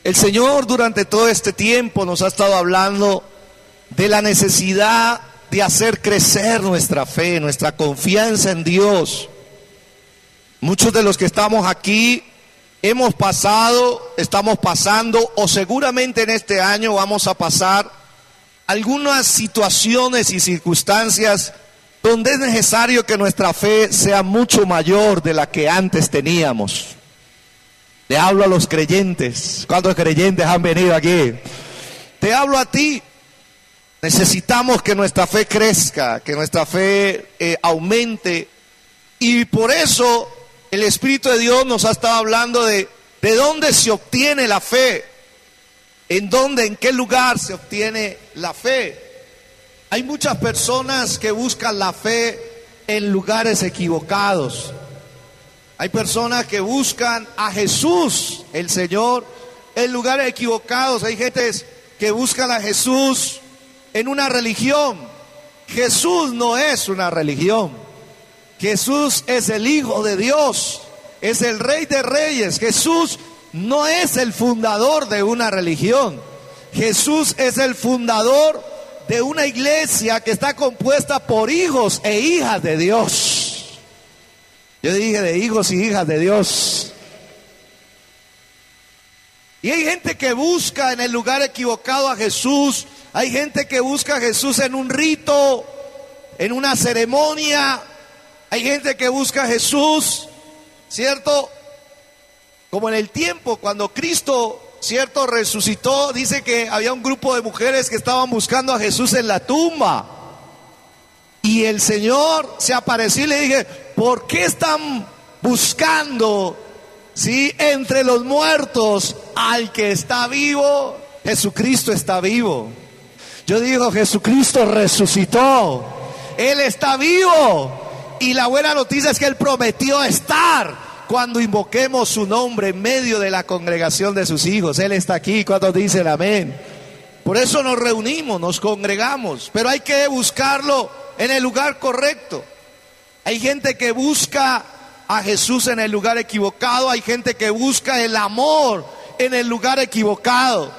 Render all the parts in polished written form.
El Señor durante todo este tiempo nos ha estado hablando de la necesidad de hacer crecer nuestra fe, nuestra confianza en Dios. Muchos de los que estamos aquí hemos pasado, estamos pasando, o seguramente en este año vamos a pasar algunas situaciones y circunstancias donde es necesario que nuestra fe sea mucho mayor de la que antes teníamos. Le hablo a los creyentes. ¿Cuántos creyentes han venido aquí? Te hablo a ti. Necesitamos que nuestra fe crezca, que nuestra fe aumente. Y por eso el Espíritu de Dios nos ha estado hablando de dónde se obtiene la fe. En qué lugar se obtiene la fe. Hay muchas personas que buscan la fe en lugares equivocados. Hay personas que buscan a Jesús, el Señor, en lugares equivocados. Hay gente que buscan a Jesús en una religión. Jesús no es una religión. Jesús es el Hijo de Dios, es el Rey de Reyes. Jesús no es el fundador de una religión. Jesús es el fundador de una iglesia que está compuesta por hijos e hijas de Dios. Yo dije de hijos y hijas de Dios. Y hay gente que busca en el lugar equivocado a Jesús. Hay gente que busca a Jesús en un rito, en una ceremonia. Hay gente que busca a Jesús, ¿cierto? Como en el tiempo cuando Cristo, ¿cierto?, resucitó. Dice que había un grupo de mujeres que estaban buscando a Jesús en la tumba. Y el Señor se apareció y le dije: ¿por qué están buscando, sí, entre los muertos al que está vivo? Jesucristo está vivo. Yo digo, Jesucristo resucitó. Él está vivo. Y la buena noticia es que Él prometió estar cuando invoquemos su nombre en medio de la congregación de sus hijos. Él está aquí. ¿Cuántos dicen amén? Por eso nos reunimos, nos congregamos. Pero hay que buscarlo en el lugar correcto. Hay gente que busca a Jesús en el lugar equivocado. Hay gente que busca el amor en el lugar equivocado.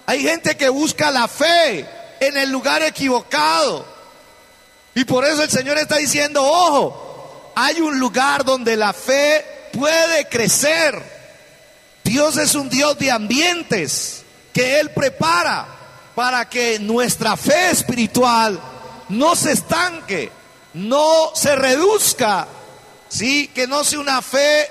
Hay gente que busca la fe en el lugar equivocado. Y por eso el Señor está diciendo: ojo, hay un lugar donde la fe puede crecer. Dios es un Dios de ambientes que Él prepara para que nuestra fe espiritual no se estanque, no se reduzca, ¿sí? Que no sea una fe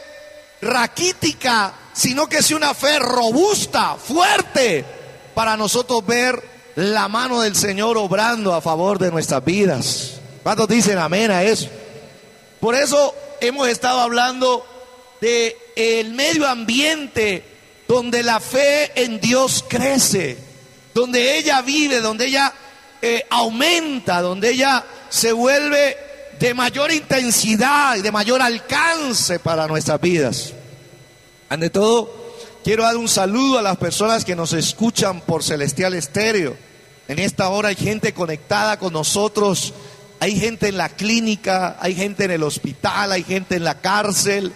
raquítica, sino que sea una fe robusta, fuerte, para nosotros ver la mano del Señor obrando a favor de nuestras vidas. ¿Cuántos dicen amén a eso? Por eso hemos estado hablando de el medio ambiente donde la fe en Dios crece, donde ella vive, donde ella aumenta, donde ella se vuelve de mayor intensidad y de mayor alcance para nuestras vidas. Ante todo, quiero dar un saludo a las personas que nos escuchan por Celestial Estéreo. En esta hora hay gente conectada con nosotros. Hay gente en la clínica, hay gente en el hospital, hay gente en la cárcel,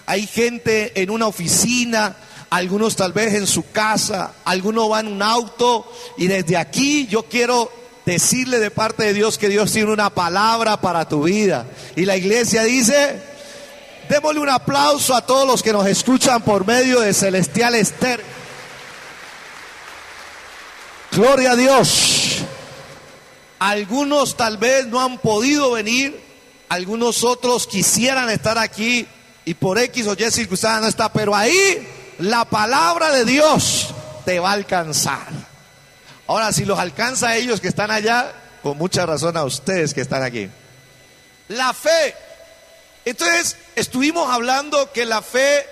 hay gente en una oficina, algunos tal vez en su casa, algunos van en un auto. Y desde aquí yo quiero decirle de parte de Dios que Dios tiene una palabra para tu vida. Y la iglesia dice: démosle un aplauso a todos los que nos escuchan por medio de Celestial Estéreo. Gloria a Dios. Algunos tal vez no han podido venir, algunos otros quisieran estar aquí y por X o Y circunstancias no está, pero ahí la palabra de Dios te va a alcanzar. Ahora, si los alcanza a ellos que están allá, con mucha razón a ustedes que están aquí. La fe. Entonces, estuvimos hablando que la fe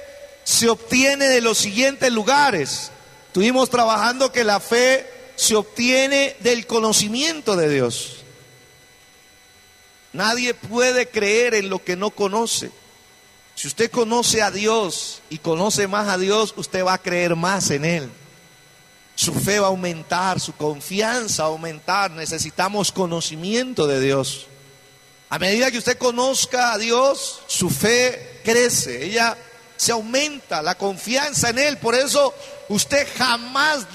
se obtiene de los siguientes lugares. Estuvimos trabajando que la fe se obtiene del conocimiento de Dios. Nadie puede creer en lo que no conoce. Si usted conoce a Dios y conoce más a Dios, usted va a creer más en Él. Su fe va a aumentar, su confianza va a aumentar. Necesitamos conocimiento de Dios. A medida que usted conozca a Dios, su fe crece, ella se aumenta, la confianza en Él. Por eso usted jamás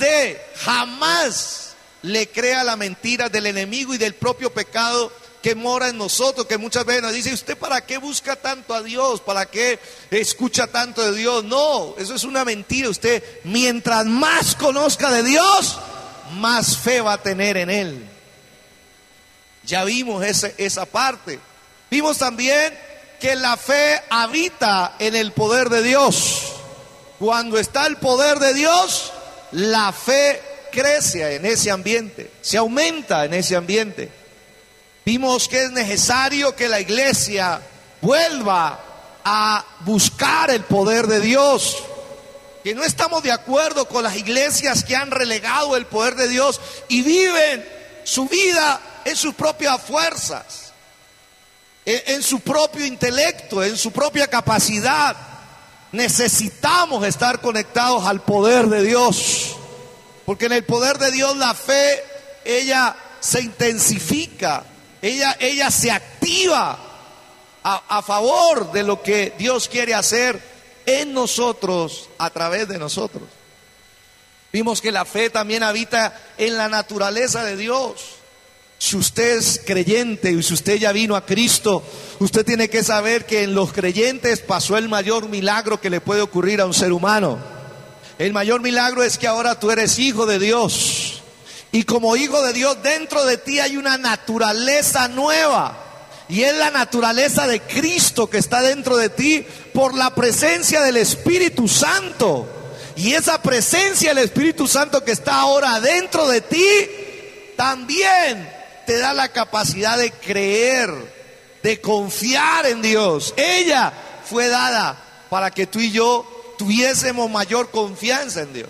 le crea la mentira del enemigo y del propio pecado que mora en nosotros, que muchas veces nos dice: ¿usted para qué busca tanto a Dios? ¿Para qué escucha tanto de Dios? No, eso es una mentira. Usted, mientras más conozca de Dios, más fe va a tener en Él. Ya vimos esa parte. Vimos también que la fe habita en el poder de Dios. Cuando está el poder de Dios, la fe crece en ese ambiente, se aumenta en ese ambiente. Vimos que es necesario que la iglesia vuelva a buscar el poder de Dios, que no estamos de acuerdo con las iglesias que han relegado el poder de Dios y viven su vida en sus propias fuerzas, en su propio intelecto, en su propia capacidad. Necesitamos estar conectados al poder de Dios, porque en el poder de Dios la fe, ella se intensifica, ella se activa a favor de lo que Dios quiere hacer en nosotros, a través de nosotros. Vimos que la fe también habita en la naturaleza de Dios. Si usted es creyente y si usted ya vino a Cristo, usted tiene que saber que en los creyentes pasó el mayor milagro que le puede ocurrir a un ser humano. El mayor milagro es que ahora tú eres hijo de Dios. Y como hijo de Dios, dentro de ti hay una naturaleza nueva. Y es la naturaleza de Cristo que está dentro de ti por la presencia del Espíritu Santo. Y esa presencia del Espíritu Santo que está ahora dentro de ti, también te da la capacidad de creer, de confiar en Dios. Ella fue dada para que tú y yo tuviésemos mayor confianza en Dios.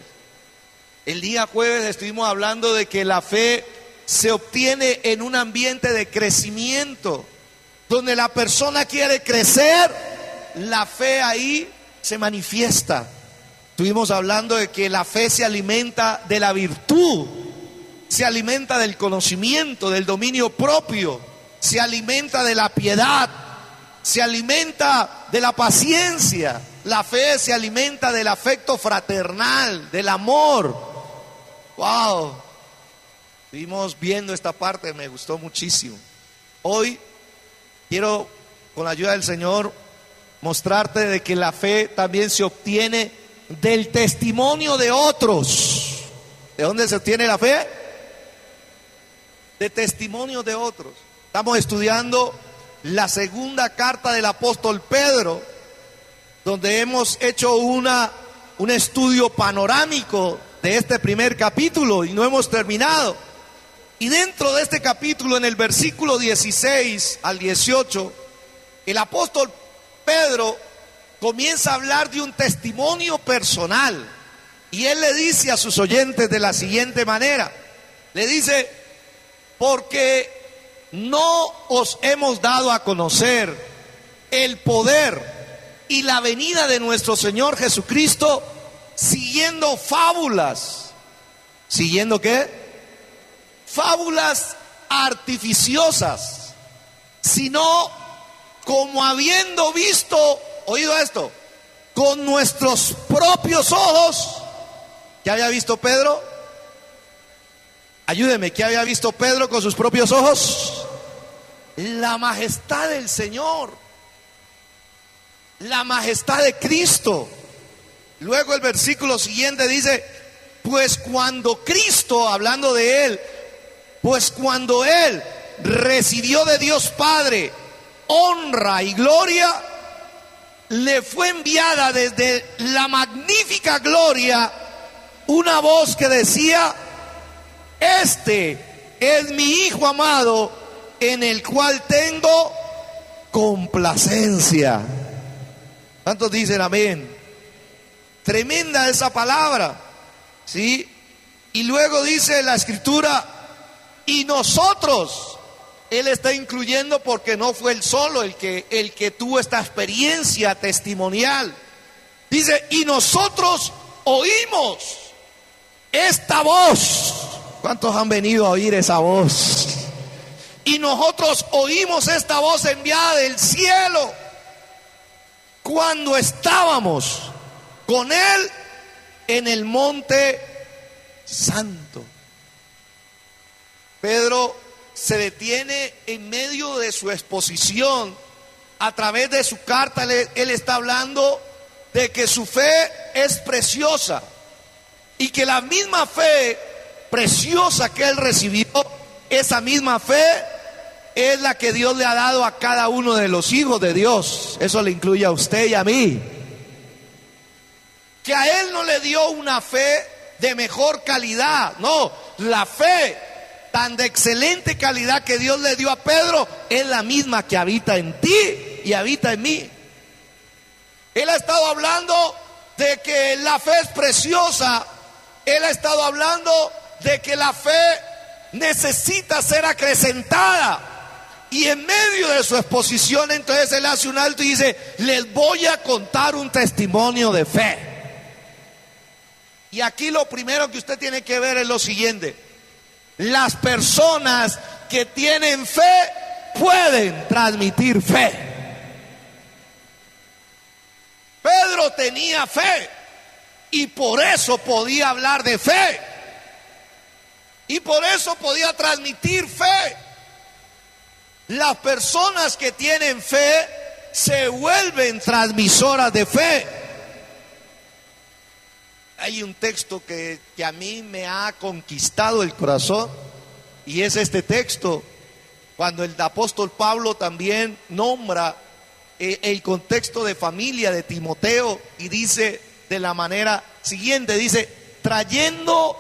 El día jueves estuvimos hablando de que la fe se obtiene en un ambiente de crecimiento. Donde la persona quiere crecer, la fe ahí se manifiesta. Estuvimos hablando de que la fe se alimenta de la virtud, se alimenta del conocimiento, del dominio propio, se alimenta de la piedad, se alimenta de la paciencia. La fe se alimenta del afecto fraternal, del amor. Wow, estuvimos viendo esta parte, me gustó muchísimo. Hoy quiero, con la ayuda del Señor, mostrarte de que la fe también se obtiene del testimonio de otros. ¿De dónde se obtiene la fe? De testimonio de otros. Estamos estudiando la segunda carta del apóstol Pedro, donde hemos hecho un estudio panorámico de este primer capítulo y no hemos terminado. Y dentro de este capítulo, en el versículo 16 al 18, el apóstol Pedro comienza a hablar de un testimonio personal. Y él le dice a sus oyentes de la siguiente manera. Le dice: porque no os hemos dado a conocer el poder y la venida de nuestro Señor Jesucristo siguiendo fábulas. ¿Siguiendo qué? Fábulas artificiosas, sino como habiendo visto, oído esto, con nuestros propios ojos. ¿Qué había visto Pedro? Ayúdeme, ¿qué había visto Pedro con sus propios ojos? La majestad del Señor, la majestad de Cristo. Luego el versículo siguiente dice: pues cuando Cristo, hablando de Él, pues cuando Él recibió de Dios Padre honra y gloria, le fue enviada desde la magnífica gloria una voz que decía: este es mi Hijo amado, en el cual tengo complacencia. ¿Cuántos dicen amén? Tremenda esa palabra, ¿sí? Y luego dice la Escritura: y nosotros, él está incluyendo porque no fue él solo el que tuvo esta experiencia testimonial. Dice: y nosotros oímos esta voz. ¿Cuántos han venido a oír esa voz? Y nosotros oímos esta voz enviada del cielo cuando estábamos con él en el monte santo. Pedro se detiene en medio de su exposición. A través de su carta, él está hablando de que su fe es preciosa y que la misma fe preciosa que él recibió, esa misma fe es la que Dios le ha dado a cada uno de los hijos de Dios. Eso le incluye a usted y a mí. Que a él no le dio una fe de mejor calidad, no, la fe tan de excelente calidad que Dios le dio a Pedro es la misma que habita en ti y habita en mí. Él ha estado hablando de que la fe es preciosa. Él ha estado hablando de que la fe necesita ser acrecentada. Y en medio de su exposición, entonces él hace un alto y dice: les voy a contar un testimonio de fe. Y aquí lo primero que usted tiene que ver es lo siguiente: las personas que tienen fe pueden transmitir fe. Pedro tenía fe y por eso podía hablar de fe y por eso podía transmitir fe. Las personas que tienen fe se vuelven transmisoras de fe. Hay un texto que a mí me ha conquistado el corazón y es este texto, cuando el apóstol Pablo también nombra el contexto de familia de Timoteo y dice de la manera siguiente, dice: trayendo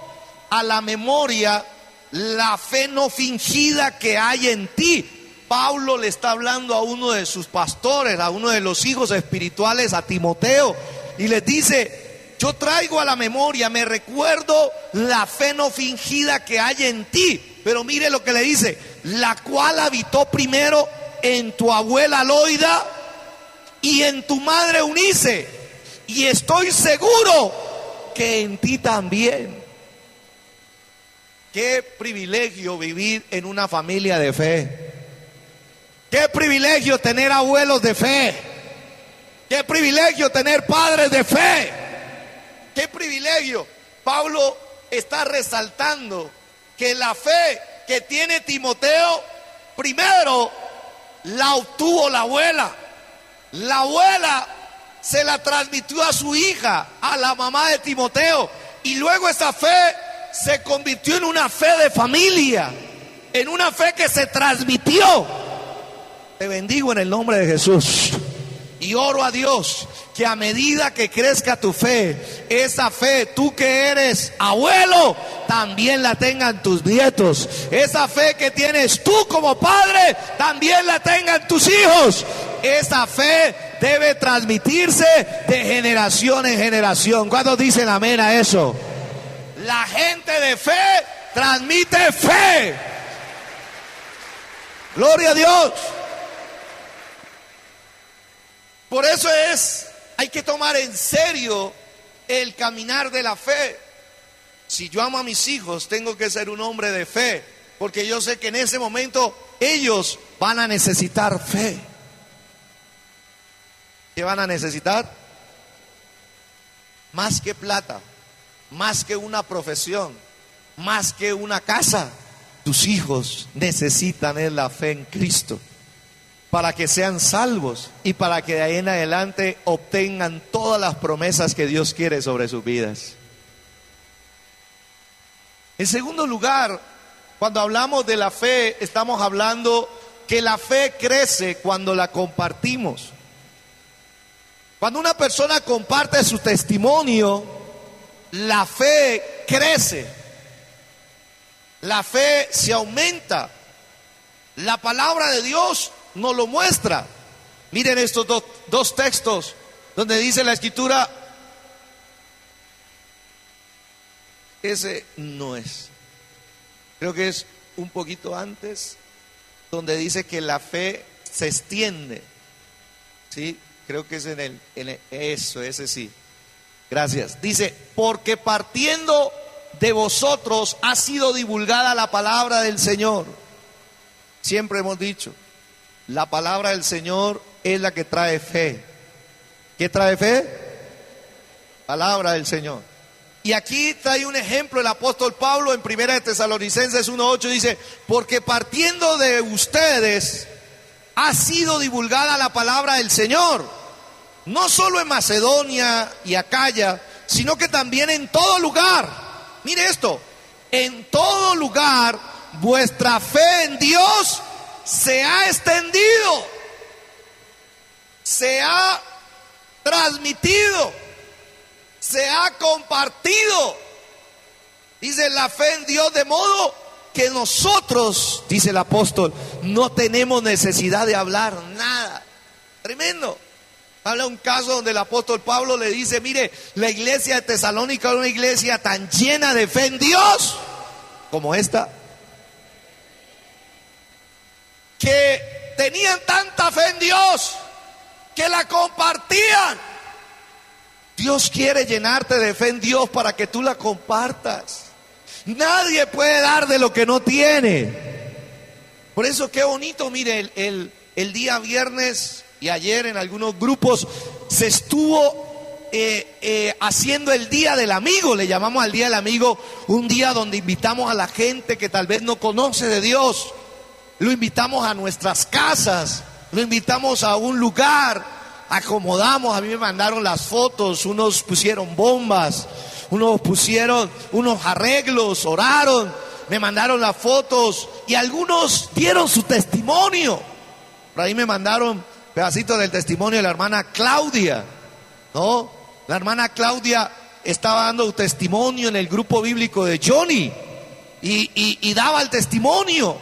a la memoria la fe no fingida que hay en ti. Pablo le está hablando a uno de sus pastores, a uno de los hijos espirituales, a Timoteo, y les dice: yo traigo a la memoria, me recuerdo la fe no fingida que hay en ti. Pero mire lo que le dice: la cual habitó primero en tu abuela Loida y en tu madre Eunice, y estoy seguro que en ti también. Qué privilegio vivir en una familia de fe. Qué privilegio tener abuelos de fe. Qué privilegio tener padres de fe. Qué privilegio. Pablo está resaltando que la fe que tiene Timoteo, primero la obtuvo la abuela. La abuela se la transmitió a su hija, a la mamá de Timoteo, y luego esa fe se convirtió en una fe de familia, en una fe que se transmitió. Te bendigo en el nombre de Jesús y oro a Dios que a medida que crezca tu fe, esa fe, tú que eres abuelo, también la tengan tus nietos. Esa fe que tienes tú como padre, también la tengan tus hijos. Esa fe debe transmitirse de generación en generación. ¿Cuántos dicen amén a eso? La gente de fe transmite fe. Gloria a Dios. Por eso hay que tomar en serio el caminar de la fe. Si yo amo a mis hijos, tengo que ser un hombre de fe, porque yo sé que en ese momento ellos van a necesitar fe. ¿Qué van a necesitar? Más que plata, más que una profesión, más que una casa. Tus hijos necesitan la fe en Cristo, para que sean salvos y para que de ahí en adelante obtengan todas las promesas que Dios quiere sobre sus vidas. En segundo lugar, cuando hablamos de la fe, estamos hablando que la fe crece cuando la compartimos. Cuando una persona comparte su testimonio, la fe crece, la fe se aumenta. La palabra de Dios nos lo muestra. Miren estos dos textos donde dice la escritura, ese no es, creo que es un poquito antes, donde dice que la fe se extiende, ¿sí? Creo que es eso, ese sí. Gracias. Dice: porque partiendo de vosotros ha sido divulgada la palabra del Señor. Siempre hemos dicho, la palabra del Señor es la que trae fe. ¿Qué trae fe? Palabra del Señor. Y aquí trae un ejemplo el apóstol Pablo en 1 de Tesalonicenses 1:8, dice: porque partiendo de ustedes ha sido divulgada la palabra del Señor, no solo en Macedonia y Acaya, sino que también en todo lugar. Mire esto: en todo lugar vuestra fe en Dios se ha extendido, se ha transmitido, se ha compartido. Dice la fe en Dios, de modo que nosotros, dice el apóstol, no tenemos necesidad de hablar nada. Tremendo. Habla un caso donde el apóstol Pablo le dice: mire, la iglesia de Tesalónica era una iglesia tan llena de fe en Dios como esta, que tenían tanta fe en Dios que la compartían. Dios quiere llenarte de fe en Dios para que tú la compartas. Nadie puede dar de lo que no tiene. Por eso qué bonito, mire, el día viernes y ayer en algunos grupos se estuvo haciendo el Día del Amigo. Le llamamos al Día del Amigo, un día donde invitamos a la gente que tal vez no conoce de Dios. Lo invitamos a nuestras casas, lo invitamos a un lugar, acomodamos. A mí me mandaron las fotos, unos pusieron bombas, unos pusieron unos arreglos, oraron, me mandaron las fotos y algunos dieron su testimonio. Por ahí me mandaron pedacitos del testimonio de la hermana Claudia, ¿no? La hermana Claudia estaba dando testimonio en el grupo bíblico de Johnny y daba el testimonio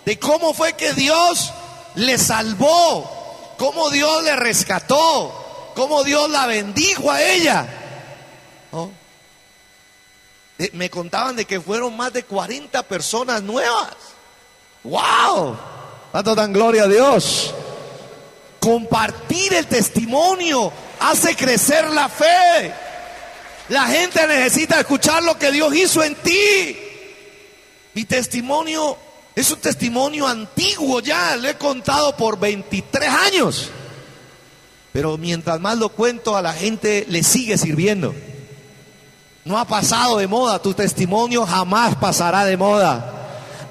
de cómo fue que Dios le salvó, cómo Dios le rescató, cómo Dios la bendijo a ella, ¿no? Me contaban de que fueron más de 40 personas nuevas. ¡Wow! ¿Cuánto dan gloria a Dios? Compartir el testimonio hace crecer la fe. La gente necesita escuchar lo que Dios hizo en ti. Mi testimonio es un testimonio antiguo ya, lo he contado por 23 años. Pero mientras más lo cuento, a la gente le sigue sirviendo. No ha pasado de moda, tu testimonio jamás pasará de moda.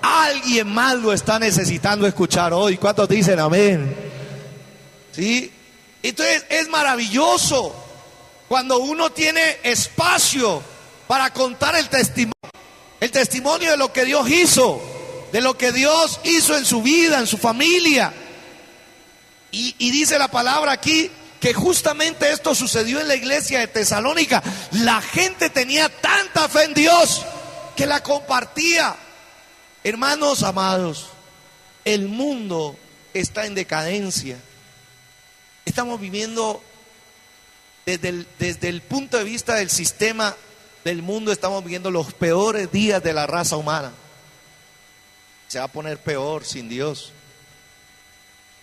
Alguien más lo está necesitando escuchar hoy. ¿Cuántos dicen amén? ¿Sí? Entonces es maravilloso cuando uno tiene espacio para contar el testimonio de lo que Dios hizo, de lo que Dios hizo en su vida, en su familia. Y dice la palabra aquí que justamente esto sucedió en la iglesia de Tesalónica. La gente tenía tanta fe en Dios que la compartía. Hermanos amados, el mundo está en decadencia. Estamos viviendo desde el punto de vista del sistema del mundo, estamos viviendo los peores días de la raza humana. Se va a poner peor sin Dios.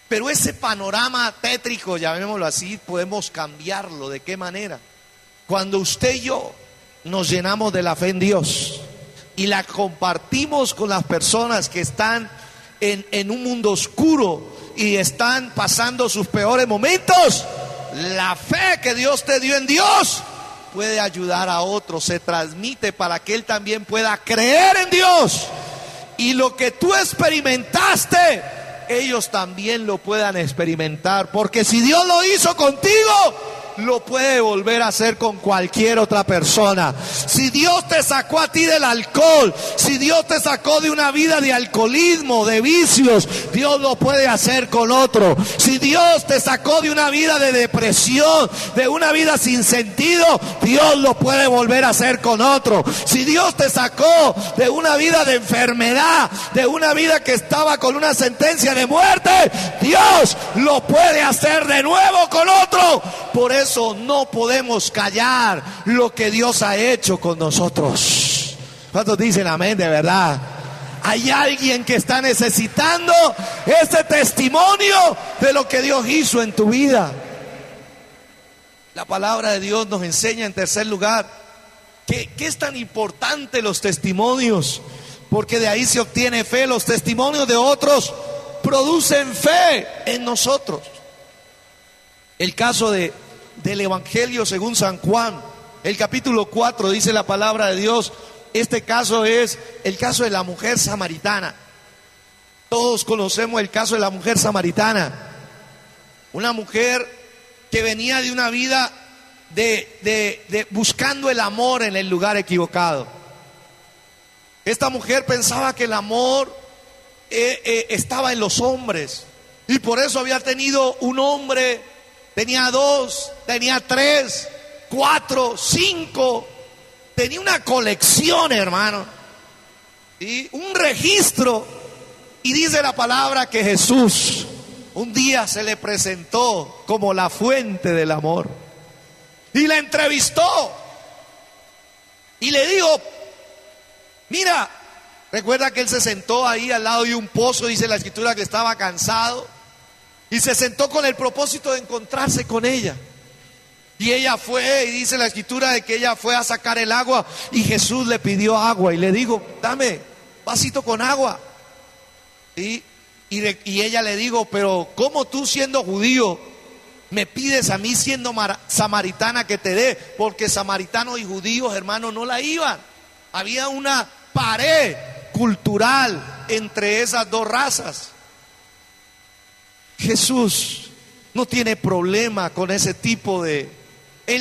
Pero ese panorama tétrico, llamémoslo así, podemos cambiarlo. ¿De qué manera? Cuando usted y yo nos llenamos de la fe en Dios y la compartimos con las personas que están en un mundo oscuro y están pasando sus peores momentos, la fe que Dios te dio en Dios puede ayudar a otros, se transmite para que él también pueda creer en Dios. Y lo que tú experimentaste, ellos también lo puedan experimentar, porque si Dios lo hizo contigo, lo puede volver a hacer con cualquier otra persona. Si Dios te sacó a ti del alcohol, si Dios te sacó de una vida de alcoholismo, de vicios, Dios lo puede hacer con otro. Si Dios te sacó de una vida de depresión, de una vida sin sentido, Dios lo puede volver a hacer con otro. Si Dios te sacó de una vida de enfermedad, de una vida que estaba con una sentencia de muerte, Dios lo puede hacer de nuevo con otro. Por eso no podemos callar lo que Dios ha hecho con nosotros. ¿Cuántos dicen amén de verdad? Hay alguien que está necesitando ese testimonio de lo que Dios hizo en tu vida. La palabra de Dios nos enseña, en tercer lugar, que es tan importante los testimonios, porque de ahí se obtiene fe. Los testimonios de otros producen fe en nosotros. El caso del Evangelio según San Juan, el capítulo 4, dice la palabra de Dios. Este caso es el caso de la mujer samaritana. Todos conocemos el caso de la mujer samaritana. Una mujer que venía de una vida de buscando el amor en el lugar equivocado. Esta mujer pensaba que el amor estaba en los hombres, y por eso había tenido un hombre, tenía 2, tenía 3, 4, 5, tenía una colección, hermano, y un registro. Y dice la palabra que Jesús un día se le presentó como la fuente del amor y la entrevistó y le dijo: mira, recuerda que él se sentó ahí al lado de un pozo, dice la escritura que estaba cansado, y se sentó con el propósito de encontrarse con ella. Y ella fue, y dice la escritura de que ella fue a sacar el agua, y Jesús le pidió agua y le dijo: dame vasito con agua. Y ella le dijo: pero ¿cómo tú, siendo judío, me pides a mí, siendo samaritana, que te dé? Porque samaritanos y judíos, hermanos, no la iban. Había una pared cultural entre esas dos razas. Jesús no tiene problema con ese tipo Él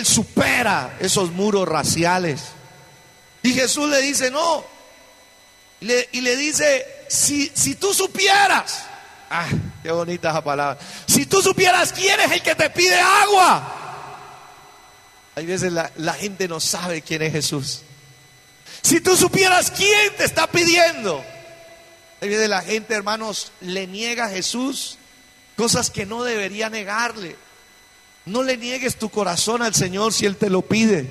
supera esos muros raciales. Y Jesús le dice: no. Y le dice: si tú supieras, qué bonita esa palabra, si tú supieras quién es el que te pide agua. Hay veces la gente no sabe quién es Jesús. Si tú supieras quién te está pidiendo. Hay veces la gente, hermanos, le niega a Jesús cosas que no debería negarle. No le niegues tu corazón al Señor si Él te lo pide.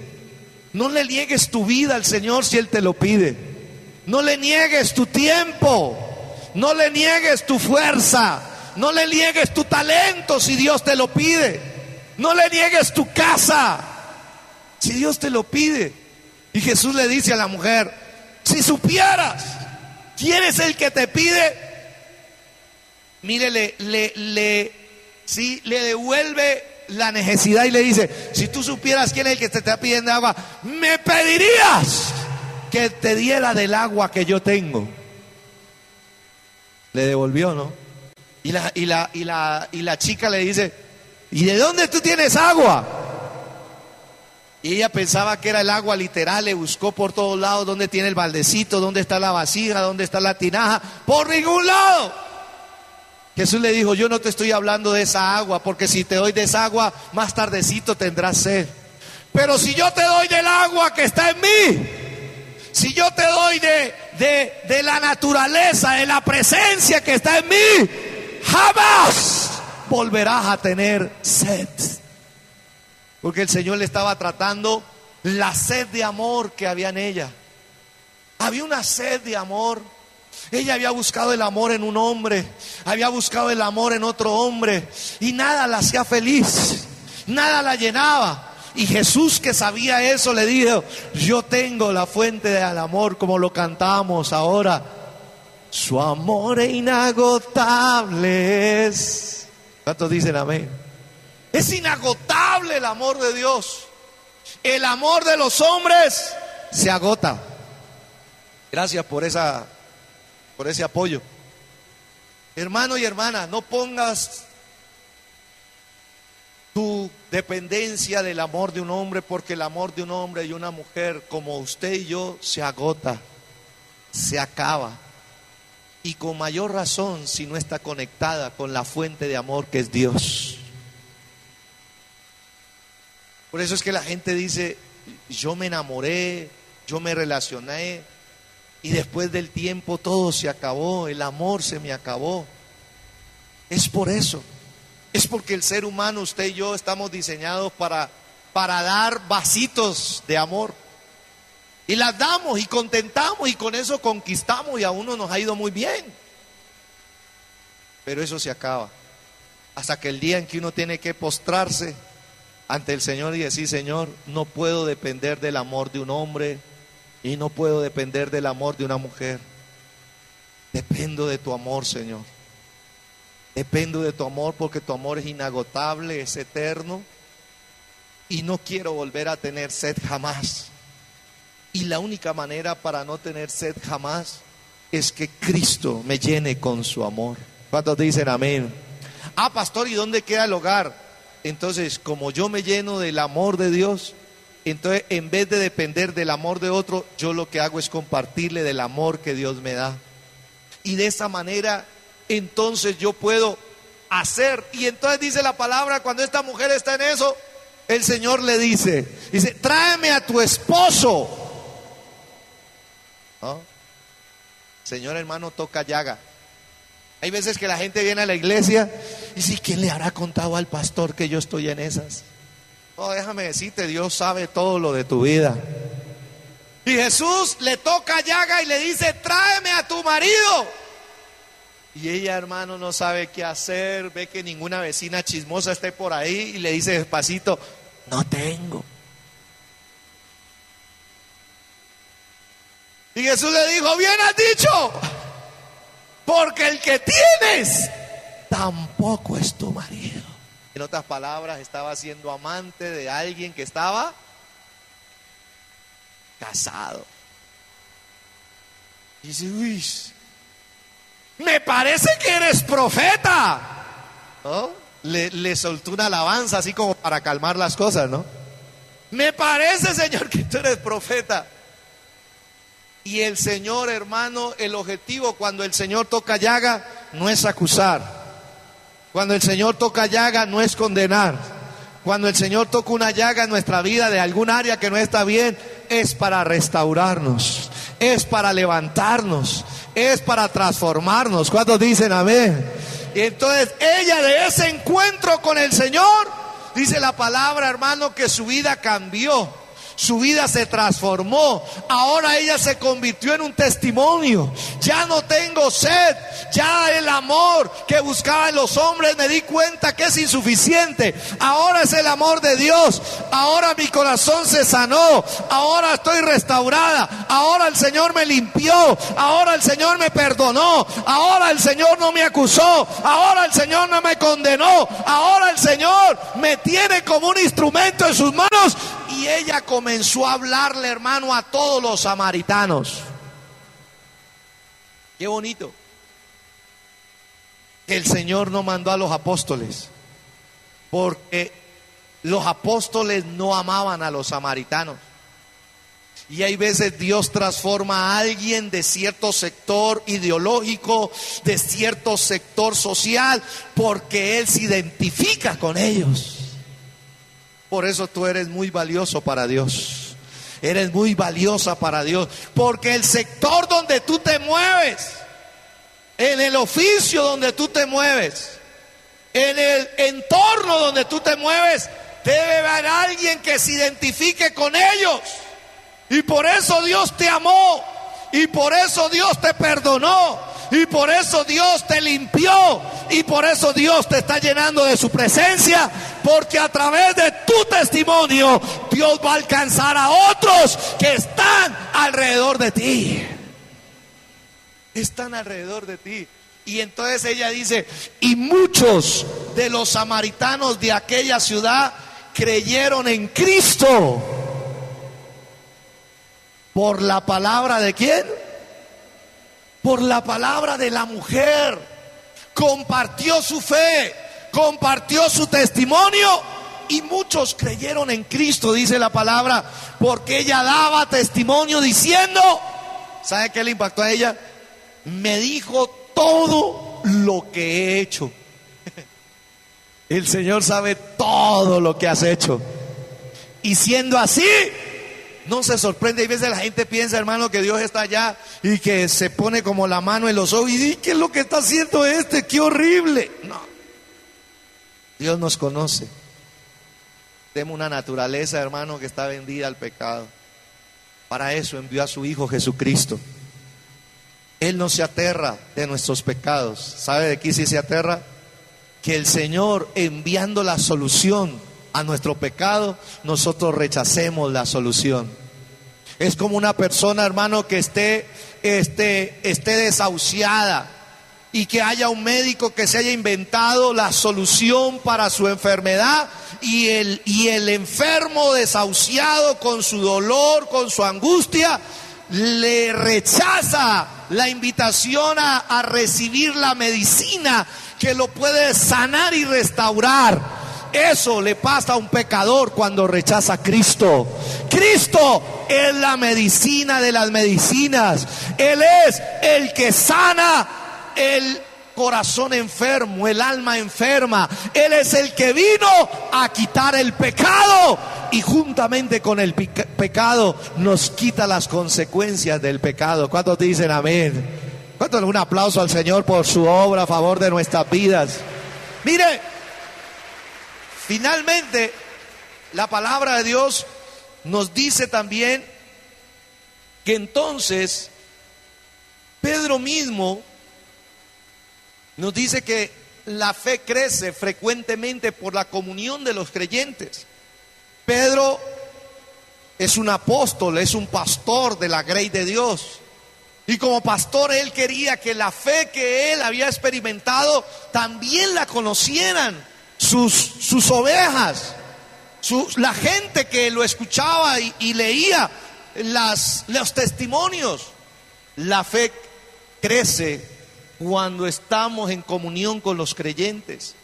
No le niegues tu vida al Señor si Él te lo pide. No le niegues tu tiempo. No le niegues tu fuerza. No le niegues tu talento si Dios te lo pide. No le niegues tu casa si Dios te lo pide. Y Jesús le dice a la mujer: si supieras quién es el que te pide, mire, le devuelve la necesidad y le dice: si tú supieras quién es el que te está pidiendo agua, me pedirías que te diera del agua que yo tengo. Le devolvió, ¿no? Y la chica le dice: ¿y de dónde tú tienes agua? Y ella pensaba que era el agua literal. Le buscó por todos lados: ¿dónde tiene el baldecito? ¿Dónde está la vasija? ¿Dónde está la tinaja? Por ningún lado. Jesús le dijo: yo no te estoy hablando de esa agua, porque si te doy de esa agua, más tardecito tendrás sed. Pero si yo te doy del agua que está en mí, si yo te doy de la naturaleza, de la presencia que está en mí, jamás volverás a tener sed. Porque el Señor le estaba tratando la sed de amor que había en ella. Había una sed de amor. Ella había buscado el amor en un hombre, había buscado el amor en otro hombre, y nada la hacía feliz, nada la llenaba. Y Jesús, que sabía eso, le dijo: yo tengo la fuente del amor, como lo cantamos ahora. Su amor es inagotable es. ¿Cuántos dicen amén? Es inagotable el amor de Dios. El amor de los hombres se agota. Gracias por ese apoyo. Hermano y hermana, no pongas tu dependencia del amor de un hombre, porque el amor de un hombre y una mujer como usted y yo se agota, se acaba. Y con mayor razón si no está conectada con la fuente de amor que es Dios. Por eso es que la gente dice: yo me enamoré, yo me relacioné, y después del tiempo todo se acabó, el amor se me acabó. Es por eso. Es porque el ser humano, usted y yo, estamos diseñados para dar vasitos de amor. Y las damos y contentamos, y con eso conquistamos, y a uno nos ha ido muy bien. Pero eso se acaba. Hasta que el día en que uno tiene que postrarse ante el Señor y decir: Señor, no puedo depender del amor de un hombre, y no puedo depender del amor de una mujer. Dependo de tu amor, Señor. Dependo de tu amor, porque tu amor es inagotable, es eterno. y no quiero volver a tener sed jamás. Y la única manera para no tener sed jamás es que Cristo me llene con su amor. ¿Cuántos dicen amén? Ah, pastor, ¿y dónde queda el hogar? Entonces, como yo me lleno del amor de Dios, entonces en vez de depender del amor de otro, yo lo que hago es compartirle del amor que Dios me da. Y de esa manera, entonces yo puedo hacer. Y entonces dice la palabra, cuando esta mujer está en eso, el Señor le dice, tráeme a tu esposo. ¿No? Señor, hermano, toca llaga. Hay veces que la gente viene a la iglesia y dice, ¿quién le habrá contado al pastor que yo estoy en esas? No, déjame decirte, Dios sabe todo lo de tu vida. Y Jesús le toca llaga y le dice, tráeme a tu marido. Y ella, hermano, no sabe qué hacer, ve que ninguna vecina chismosa esté por ahí y le dice despacito, no tengo. Y Jesús le dijo, bien has dicho, porque el que tienes tampoco es tu marido. En otras palabras, estaba siendo amante de alguien que estaba casado. Y dice, uy, me parece que eres profeta. ¿No? Le soltó una alabanza así como para calmar las cosas, ¿no? Me parece, Señor, que tú eres profeta. Y el Señor, hermano, el objetivo cuando el Señor toca llaga no es acusar. Cuando el Señor toca llaga no es condenar. Cuando el Señor toca una llaga en nuestra vida de algún área que no está bien, es para restaurarnos, es para levantarnos, es para transformarnos. ¿Cuántos dicen amén? Y entonces ella, de ese encuentro con el Señor, dice la palabra, hermano, que su vida cambió. Su vida se transformó. Ahora ella se convirtió en un testimonio. Ya no tengo sed. Ya el amor que buscaban los hombres me di cuenta que es insuficiente. Ahora es el amor de Dios. Ahora mi corazón se sanó. Ahora estoy restaurada. Ahora el Señor me limpió. Ahora el Señor me perdonó. Ahora el Señor no me acusó. Ahora el Señor no me condenó. Ahora el Señor me tiene como un instrumento en sus manos. Y ella comenzó a hablarle, hermano, a todos los samaritanos. Qué bonito que el Señor no mandó a los apóstoles, porque los apóstoles no amaban a los samaritanos. Y hay veces Dios transforma a alguien de cierto sector ideológico, de cierto sector social, porque Él se identifica con ellos. Por eso tú eres muy valioso para Dios. Eres muy valiosa para Dios. Porque el sector donde tú te mueves, en el oficio donde tú te mueves, en el entorno donde tú te mueves, debe haber alguien que se identifique con ellos. Y por eso Dios te amó. Y por eso Dios te perdonó. Y por eso Dios te limpió. Y por eso Dios te está llenando de su presencia. Porque a través de tu testimonio Dios va a alcanzar a otros que están alrededor de ti. Están alrededor de ti. Y entonces ella dice, y muchos de los samaritanos de aquella ciudad creyeron en Cristo. ¿Por la palabra de quién? Por la palabra de la mujer. Compartió su fe, compartió su testimonio y muchos creyeron en Cristo, dice la palabra, porque ella daba testimonio diciendo, ¿sabe qué le impactó a ella? Me dijo todo lo que he hecho. El Señor sabe todo lo que has hecho. Y siendo así, no se sorprende. Hay veces la gente piensa, hermano, que Dios está allá y que se pone como la mano en los ojos y dice, ¿qué es lo que está haciendo este? ¡Qué horrible! No. Dios nos conoce. Tenemos una naturaleza, hermano, que está vendida al pecado. Para eso envió a su Hijo Jesucristo. Él no se aterra de nuestros pecados. ¿Sabe de qué sí se aterra? Que el Señor, enviando la solución a nuestro pecado, nosotros rechacemos la solución. Es como una persona, hermano, que esté desahuciada y que haya un médico que se haya inventado la solución para su enfermedad y el enfermo desahuciado con su dolor, con su angustia, le rechaza la invitación a recibir la medicina que lo puede sanar y restaurar. Eso le pasa a un pecador cuando rechaza a Cristo. Cristo es la medicina de las medicinas. Él es el que sana el corazón enfermo, el alma enferma. Él es el que vino a quitar el pecado y juntamente con el pecado nos quita las consecuencias del pecado. ¿Cuántos dicen amén? ¿Cuántos? Un aplauso al Señor por su obra a favor de nuestras vidas. Mire, finalmente la palabra de Dios nos dice también que entonces Pedro mismo nos dice que la fe crece frecuentemente por la comunión de los creyentes. Pedro es un apóstol, es un pastor de la grey de Dios. Y como pastor él quería que la fe que él había experimentado también la conocieran sus ovejas, la gente que lo escuchaba y leía los testimonios. La fe crece cuando estamos en comunión con los creyentes.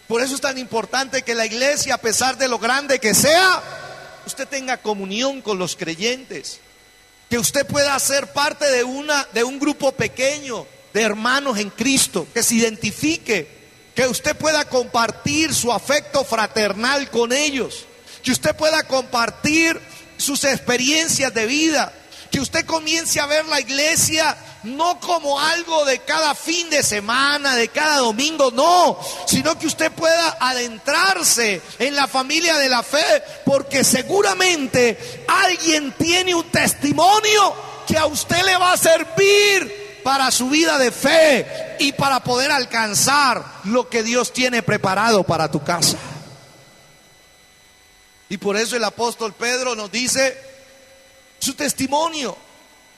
Por eso es tan importante que la iglesia, a pesar de lo grande que sea, usted tenga comunión con los creyentes, que usted pueda ser parte de un grupo pequeño de hermanos en Cristo, que se identifique, que usted pueda compartir su afecto fraternal con ellos, que usted pueda compartir sus experiencias de vida, que usted comience a ver la iglesia no como algo de cada fin de semana, de cada domingo, no, sino que usted pueda adentrarse en la familia de la fe, porque seguramente alguien tiene un testimonio que a usted le va a servir para su vida de fe y para poder alcanzar lo que Dios tiene preparado para tu casa. Y por eso el apóstol Pedro nos dice su testimonio.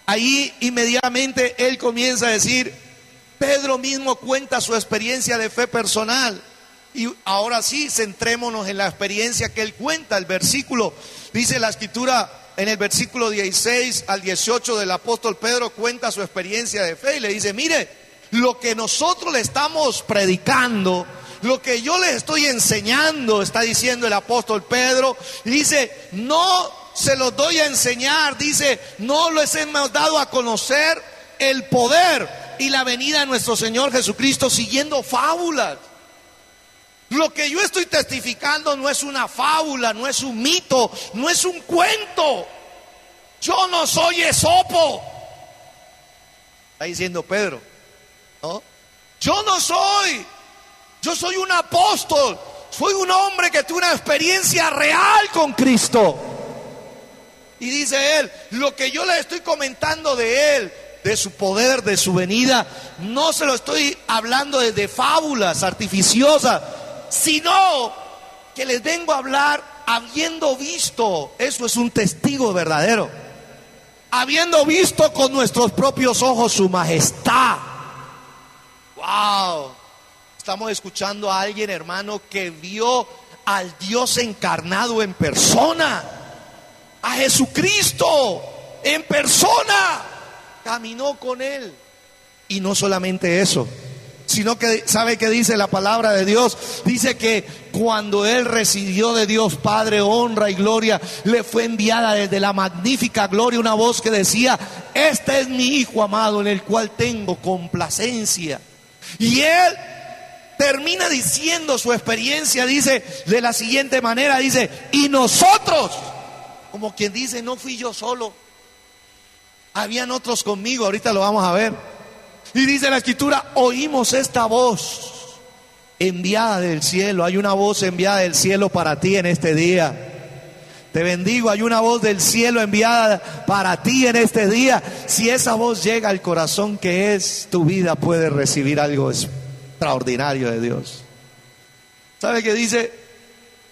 Ahí inmediatamente él comienza a decir, Pedro mismo cuenta su experiencia de fe personal. Y ahora sí, centrémonos en la experiencia que él cuenta. El versículo, dice la escritura en el versículo 16 al 18 del apóstol Pedro, cuenta su experiencia de fe y le dice, mire, lo que nosotros le estamos predicando, lo que yo les estoy enseñando, está diciendo el apóstol Pedro, y dice, no se los doy a enseñar, dice, no les hemos dado a conocer el poder y la venida de nuestro Señor Jesucristo siguiendo fábulas. Lo que yo estoy testificando no es una fábula, no es un mito, no es un cuento. Yo no soy Esopo, está diciendo Pedro, ¿no? Yo no soy, yo soy un apóstol, soy un hombre que tuvo una experiencia real con Cristo. Y dice él, lo que yo les estoy comentando de él, de su poder, de su venida, no se lo estoy hablando de fábulas artificiosas, sino que les vengo a hablar habiendo visto. Eso es un testigo verdadero. Habiendo visto con nuestros propios ojos su majestad. ¡Wow! Estamos escuchando a alguien, hermano, que vio al Dios encarnado en persona. A Jesucristo en persona, caminó con él. Y no solamente eso, sino que, ¿sabe qué dice la palabra de Dios? Dice que cuando él recibió de Dios Padre honra y gloria, le fue enviada desde la magnífica gloria una voz que decía, este es mi Hijo amado en el cual tengo complacencia. Y él termina diciendo su experiencia, dice de la siguiente manera, dice, y nosotros, como quien dice, no fui yo solo, habían otros conmigo, ahorita lo vamos a ver. Y dice la escritura, oímos esta voz enviada del cielo. Hay una voz enviada del cielo para ti en este día. Te bendigo, hay una voz del cielo enviada para ti en este día. Si esa voz llega al corazón que es tu vida, puedes recibir algo extraordinario de Dios. ¿Sabe qué dice?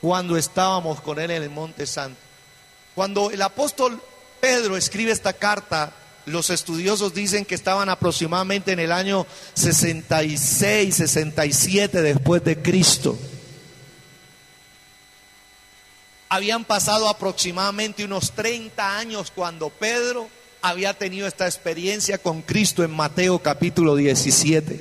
Cuando estábamos con él en el Monte Santo. Cuando el apóstol Pedro escribe esta carta, Los estudiosos dicen que estaban aproximadamente en el año 66, 67 después de Cristo. Habían pasado aproximadamente unos 30 años cuando Pedro había tenido esta experiencia con Cristo en Mateo capítulo 17.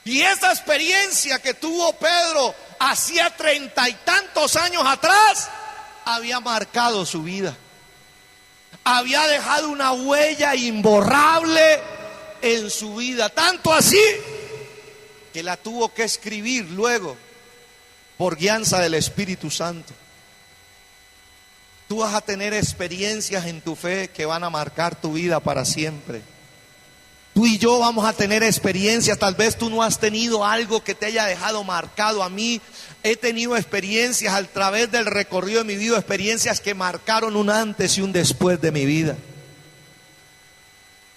Y esa experiencia que tuvo Pedro hacía 30 y tantos años atrás había marcado su vida. Había dejado una huella imborrable en su vida, tanto así que la tuvo que escribir luego por guianza del Espíritu Santo. Tú vas a tener experiencias en tu fe que van a marcar tu vida para siempre. Tú y yo vamos a tener experiencias. Tal vez tú no has tenido algo que te haya dejado marcado. A mí he tenido experiencias a través del recorrido de mi vida, experiencias que marcaron un antes y un después de mi vida.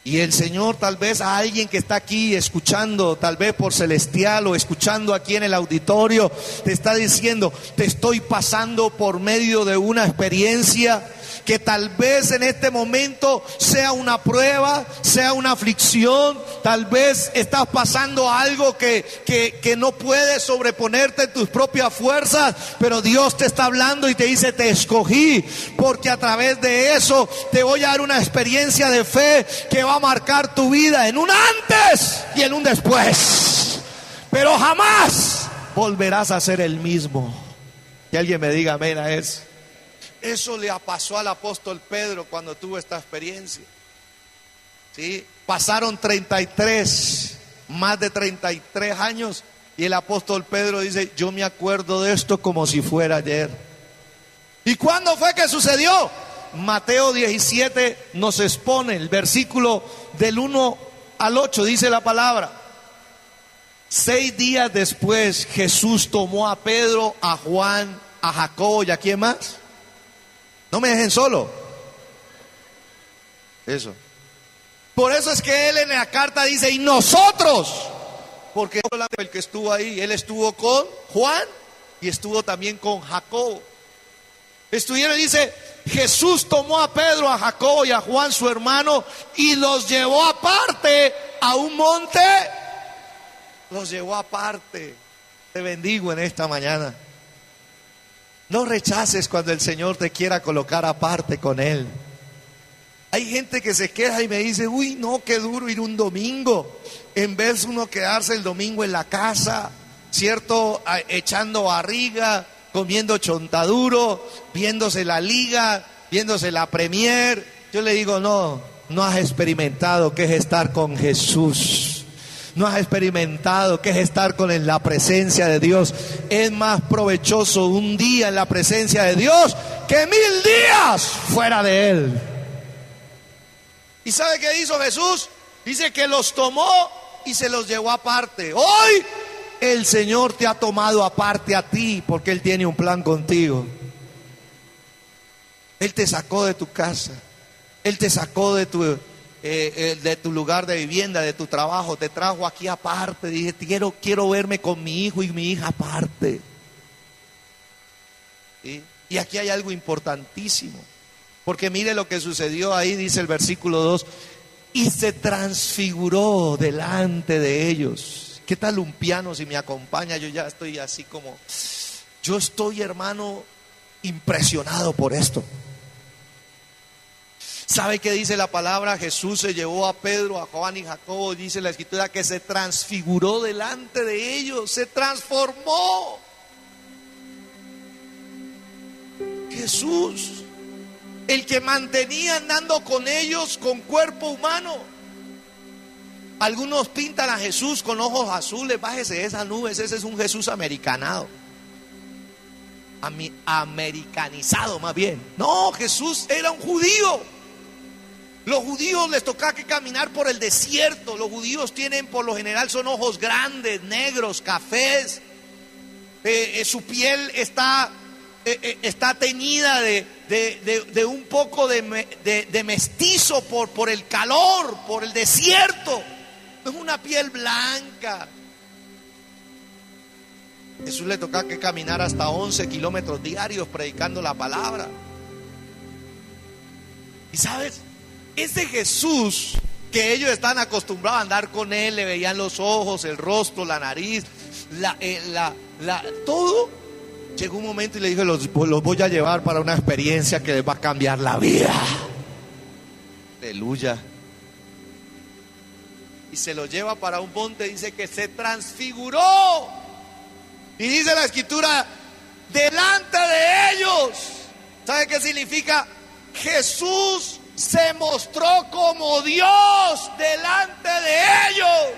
Y el Señor, tal vez a alguien que está aquí escuchando, tal vez por Celestial o escuchando aquí en el auditorio, te está diciendo: te estoy pasando por medio de una experiencia que tal vez en este momento sea una prueba, sea una aflicción. Tal vez estás pasando algo que no puedes sobreponerte en tus propias fuerzas, pero Dios te está hablando y te dice: te escogí porque a través de eso te voy a dar una experiencia de fe que va a marcar tu vida en un antes y en un después, pero jamás volverás a ser el mismo. Que alguien me diga amén a eso. Eso le pasó al apóstol Pedro cuando tuvo esta experiencia. ¿Sí? Pasaron más de 33 años y el apóstol Pedro dice: yo me acuerdo de esto como si fuera ayer. ¿Y cuándo fue que sucedió? Mateo 17 nos expone el versículo del 1 al 8, dice la palabra: 6 días después Jesús tomó a Pedro, a Juan, a Jacobo y ¿a quién más? No me dejen solo. Eso. Por eso es que él en la carta dice: y nosotros, porque el que estuvo ahí, él estuvo con Juan y estuvo también con Jacobo. Estuvieron, dice: Jesús tomó a Pedro, a Jacobo y a Juan su hermano y los llevó aparte a un monte. Los llevó aparte. Te bendigo en esta mañana. No rechaces cuando el Señor te quiera colocar aparte con Él. Hay gente que se queja y me dice: uy, no, qué duro ir un domingo. En vez de uno quedarse el domingo en la casa, ¿cierto? Echando barriga, comiendo chontaduro, viéndose la liga, viéndose la Premier. Yo le digo: no has experimentado qué es estar con Jesús. No has experimentado qué es estar en la presencia de Dios. Es más provechoso un día en la presencia de Dios que 1000 días fuera de Él. ¿Y sabe qué hizo Jesús? Dice que los tomó y se los llevó aparte. Hoy el Señor te ha tomado aparte a ti porque Él tiene un plan contigo. Él te sacó de tu casa. Él te sacó de tu lugar de vivienda, de tu trabajo, te trajo aquí aparte. Dije: quiero verme con mi hijo y mi hija aparte. ¿Sí? Y aquí hay algo importantísimo, porque mire lo que sucedió ahí, dice el versículo 2: y se transfiguró delante de ellos. ¿Qué tal un piano si me acompaña? Yo ya estoy así como, yo estoy, hermano, impresionado por esto. ¿Sabe qué dice la palabra? Jesús se llevó a Pedro, a Juan y Jacobo. Dice la escritura que se transfiguró delante de ellos, se transformó. Jesús, el que mantenía andando con ellos con cuerpo humano. Algunos pintan a Jesús con ojos azules. Bájese de esas nubes, ese es un Jesús americanado. Americanizado más bien. No, Jesús era un judío. Los judíos les tocaba que caminar por el desierto. Los judíos tienen, por lo general, son ojos grandes, negros, cafés. Su piel está teñida de un poco de mestizo por el calor, por el desierto. No es una piel blanca. Jesús le tocaba que caminar hasta 11 kilómetros diarios predicando la palabra. ¿Y sabes? ese Jesús que ellos estaban acostumbrados a andar con él, le veían los ojos, el rostro, la nariz, todo. Llegó un momento y le dije, los voy a llevar para una experiencia que les va a cambiar la vida. Aleluya. Y se lo lleva para un monte, dice que se transfiguró. Y dice la escritura, delante de ellos. ¿Sabe qué significa? Jesús se mostró como Dios delante de ellos.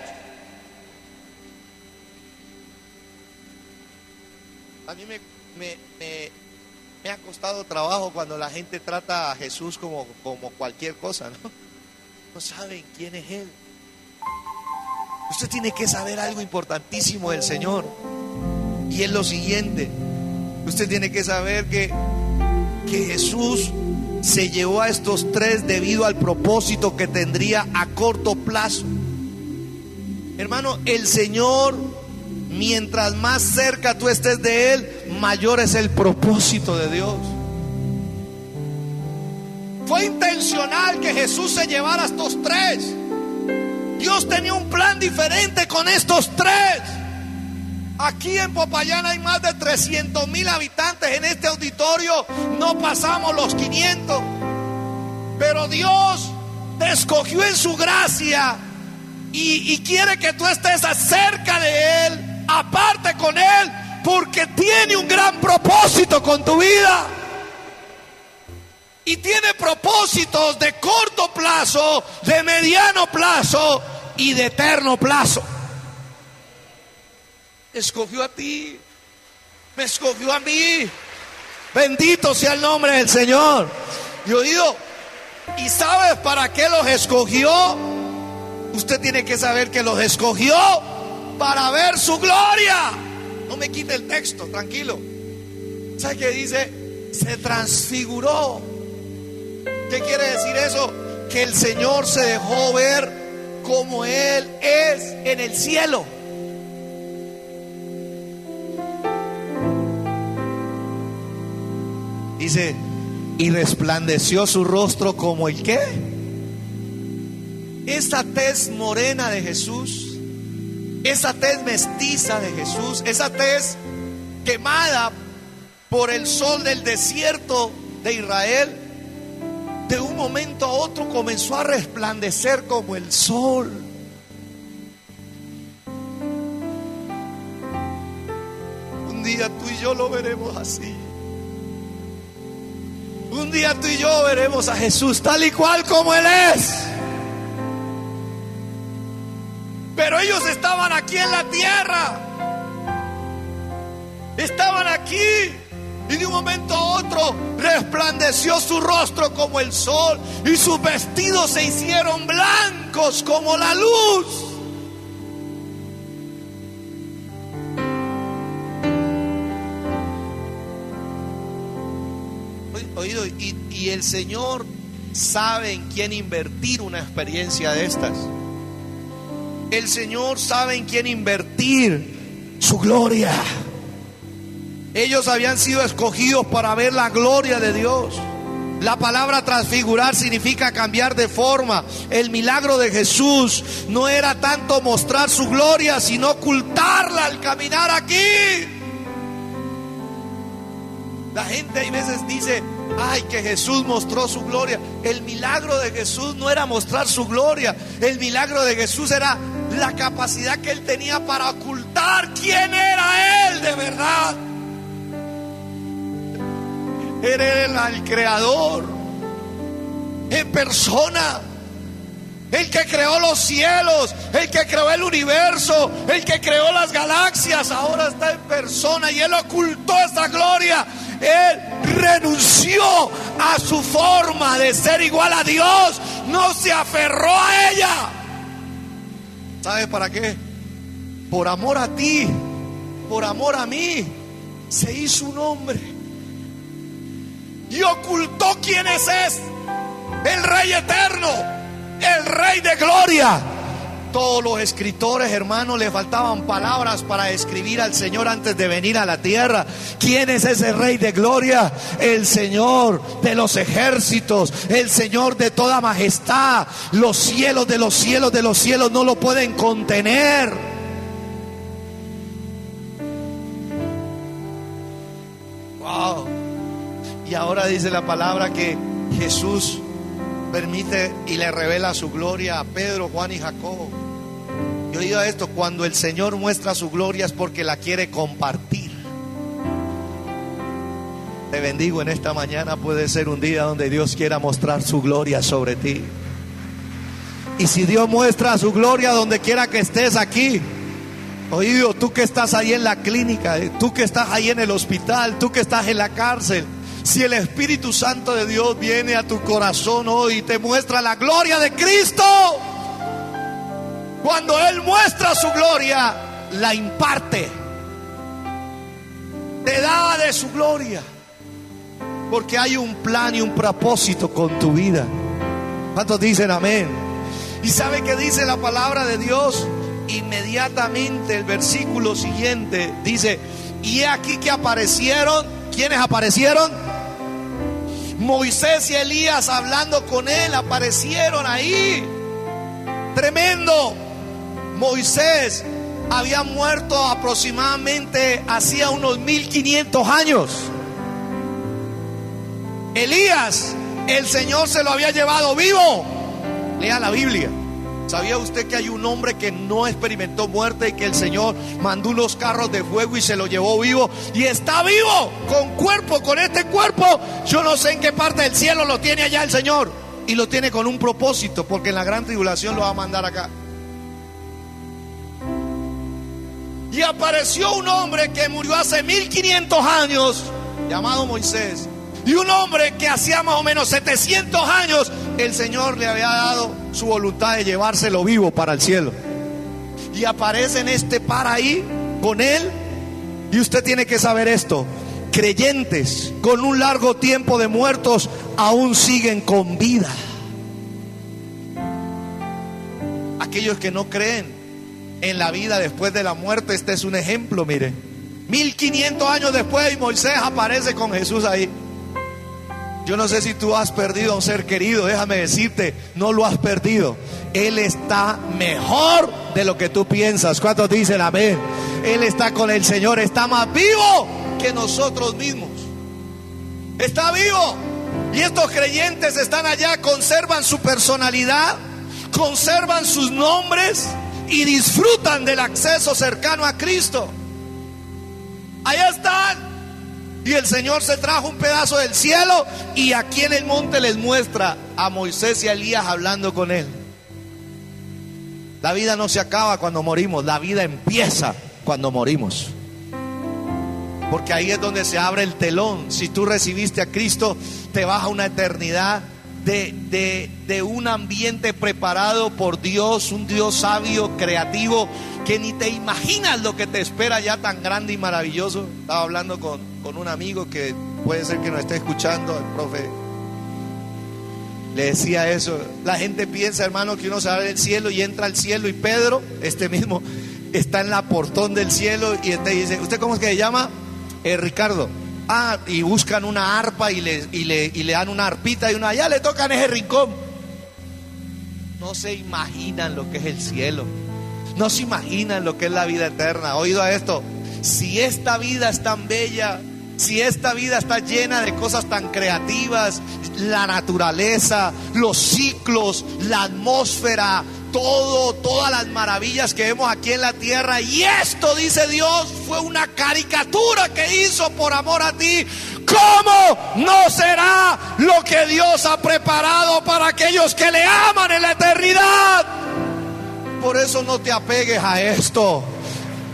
A mí me ha costado trabajo cuando la gente trata a Jesús como cualquier cosa, ¿no? No saben quién es Él. Usted tiene que saber algo importantísimo del Señor, y es lo siguiente: usted tiene que saber que Jesús se llevó a estos tres debido al propósito que tendría a corto plazo. Hermano, el Señor, mientras más cerca tú estés de Él, mayor es el propósito de Dios. Fue intencional que Jesús se llevara a estos tres. Dios tenía un plan diferente con estos tres. Aquí en Popayán hay más de 300,000 habitantes. En este auditorio no pasamos los 500. Pero Dios te escogió en su gracia y quiere que tú estés cerca de Él, aparte con Él, porque tiene un gran propósito con tu vida. Y tiene propósitos de corto plazo, de mediano plazo y de eterno plazo. Escogió a ti, me escogió a mí. Bendito sea el nombre del Señor. Yo digo, ¿y sabes para qué los escogió? Usted tiene que saber que los escogió para ver su gloria. No me quite el texto, tranquilo. ¿Sabe qué dice? Se transfiguró. ¿Qué quiere decir eso? Que el Señor se dejó ver como Él es en el cielo. Dice, y resplandeció su rostro como el ¿qué? Esa tez morena de Jesús, esa tez mestiza de Jesús, esa tez quemada por el sol del desierto de Israel, de un momento a otro comenzó a resplandecer como el sol. Un día tú y yo lo veremos así. Un día tú y yo veremos a Jesús tal y cual como Él es. Pero ellos estaban aquí en la tierra. Estaban aquí. Y de un momento a otro resplandeció su rostro como el sol, y sus vestidos se hicieron blancos como la luz. Oído, y el Señor sabe en quién invertir una experiencia de estas. El Señor sabe en quién invertir su gloria. Ellos habían sido escogidos para ver la gloria de Dios. La palabra transfigurar significa cambiar de forma. El milagro de Jesús no era tanto mostrar su gloria, sino ocultarla al caminar aquí. La gente a veces dice, ay, que Jesús mostró su gloria. El milagro de Jesús no era mostrar su gloria. El milagro de Jesús era la capacidad que Él tenía para ocultar quién era Él de verdad. Era el creador en persona, el que creó los cielos, el que creó el universo, el que creó las galaxias. Ahora está en persona y Él ocultó esa gloria. Él renunció a su forma de ser igual a Dios, no se aferró a ella. ¿Sabes para qué? Por amor a ti, por amor a mí, se hizo un hombre y ocultó quién es el Rey eterno, el Rey de gloria, Todos los escritores, hermanos, le faltaban palabras para describir al Señor antes de venir a la tierra. ¿Quién es ese Rey de gloria? El Señor de los ejércitos, el Señor de toda majestad. Los cielos de los cielos de los cielos no lo pueden contener. Wow. Y ahora dice la palabra que Jesús permite y le revela su gloria a Pedro, Juan y Jacobo. Yo digo esto: cuando el Señor muestra su gloria es porque la quiere compartir. Te bendigo en esta mañana. Puede ser un día donde Dios quiera mostrar su gloria sobre ti. Y si Dios muestra su gloria donde quiera que estés aquí, oído, tú que estás ahí en la clínica, tú que estás ahí en el hospital, tú que estás en la cárcel, si el Espíritu Santo de Dios viene a tu corazón hoy y te muestra la gloria de Cristo, cuando Él muestra su gloria, la imparte, te da de su gloria, porque hay un plan y un propósito con tu vida. ¿Cuántos dicen amén? ¿Y sabe qué dice la palabra de Dios? Inmediatamente el versículo siguiente dice: y he aquí que aparecieron. ¿Quiénes aparecieron? Moisés y Elías hablando con él, aparecieron ahí. Tremendo. Moisés había muerto aproximadamente hacía unos 1500 años. Elías, el Señor se lo había llevado vivo. Lea la Biblia. ¿Sabía usted que hay un hombre que no experimentó muerte y que el Señor mandó unos carros de fuego y se lo llevó vivo? Y está vivo, con cuerpo, con este cuerpo. Yo no sé en qué parte del cielo lo tiene allá el Señor. Y lo tiene con un propósito, porque en la gran tribulación lo va a mandar acá. Y apareció un hombre que murió hace 1500 años, llamado Moisés. Y un hombre que hacía más o menos 700 años el Señor le había dado su voluntad de llevárselo vivo para el cielo. Y aparece en este par ahí con él. Y usted tiene que saber esto: creyentes con un largo tiempo de muertos aún siguen con vida. Aquellos que no creen en la vida después de la muerte, este es un ejemplo, mire. 1500 años después y Moisés aparece con Jesús ahí. Yo no sé si tú has perdido a un ser querido. Déjame decirte, no lo has perdido. Él está mejor de lo que tú piensas. ¿Cuántos dicen amén? Él está con el Señor, está más vivo que nosotros mismos. Está vivo. Y estos creyentes están allá, conservan su personalidad, conservan sus nombres y disfrutan del acceso cercano a Cristo. Allá están. Y el Señor se trajo un pedazo del cielo y aquí en el monte les muestra a Moisés y a Elías hablando con él. La vida no se acaba cuando morimos, la vida empieza cuando morimos. Porque ahí es donde se abre el telón. Si tú recibiste a Cristo, te vas a una eternidad de un ambiente preparado por Dios, un Dios sabio, creativo, que ni te imaginas lo que te espera ya tan grande y maravilloso. Estaba hablando con un amigo que puede ser que nos esté escuchando, el profe. Le decía eso. La gente piensa, hermano, que uno se va del cielo y entra al cielo, y Pedro, este mismo, está en la portón del cielo y este dice: ¿usted cómo es que se llama? Ricardo. Ah, y buscan una arpa y le dan una arpita y allá le tocan ese rincón. No se imaginan lo que es el cielo. No se imaginan lo que es la vida eterna. Oído a esto: si esta vida es tan bella, si esta vida está llena de cosas tan creativas, la naturaleza, los ciclos, la atmósfera, todas las maravillas que vemos aquí en la tierra, y esto, dice Dios, fue una caricatura que hizo por amor a ti, ¿cómo no será lo que Dios ha preparado para aquellos que le aman en la eternidad? Por eso no te apegues a esto.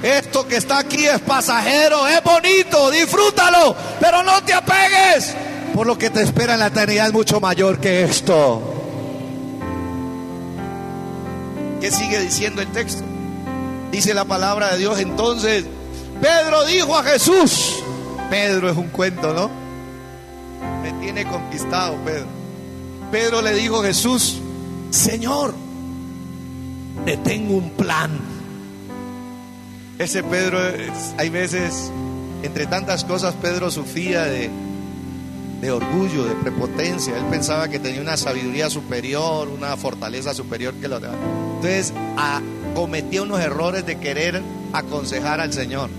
Esto que está aquí es pasajero, es bonito, disfrútalo, pero no te apegues, por lo que te espera en la eternidad es mucho mayor que esto. ¿Qué sigue diciendo el texto? Dice la palabra de Dios: entonces Pedro dijo a Jesús. Pedro es un cuento, ¿no? Me tiene conquistado Pedro. Pedro le dijo a Jesús: Señor, te tengo un plan. Ese Pedro, hay veces, entre tantas cosas, Pedro sufría de orgullo, de prepotencia. Él pensaba que tenía una sabiduría superior, una fortaleza superior que los demás. Entonces cometía unos errores de querer aconsejar al Señor.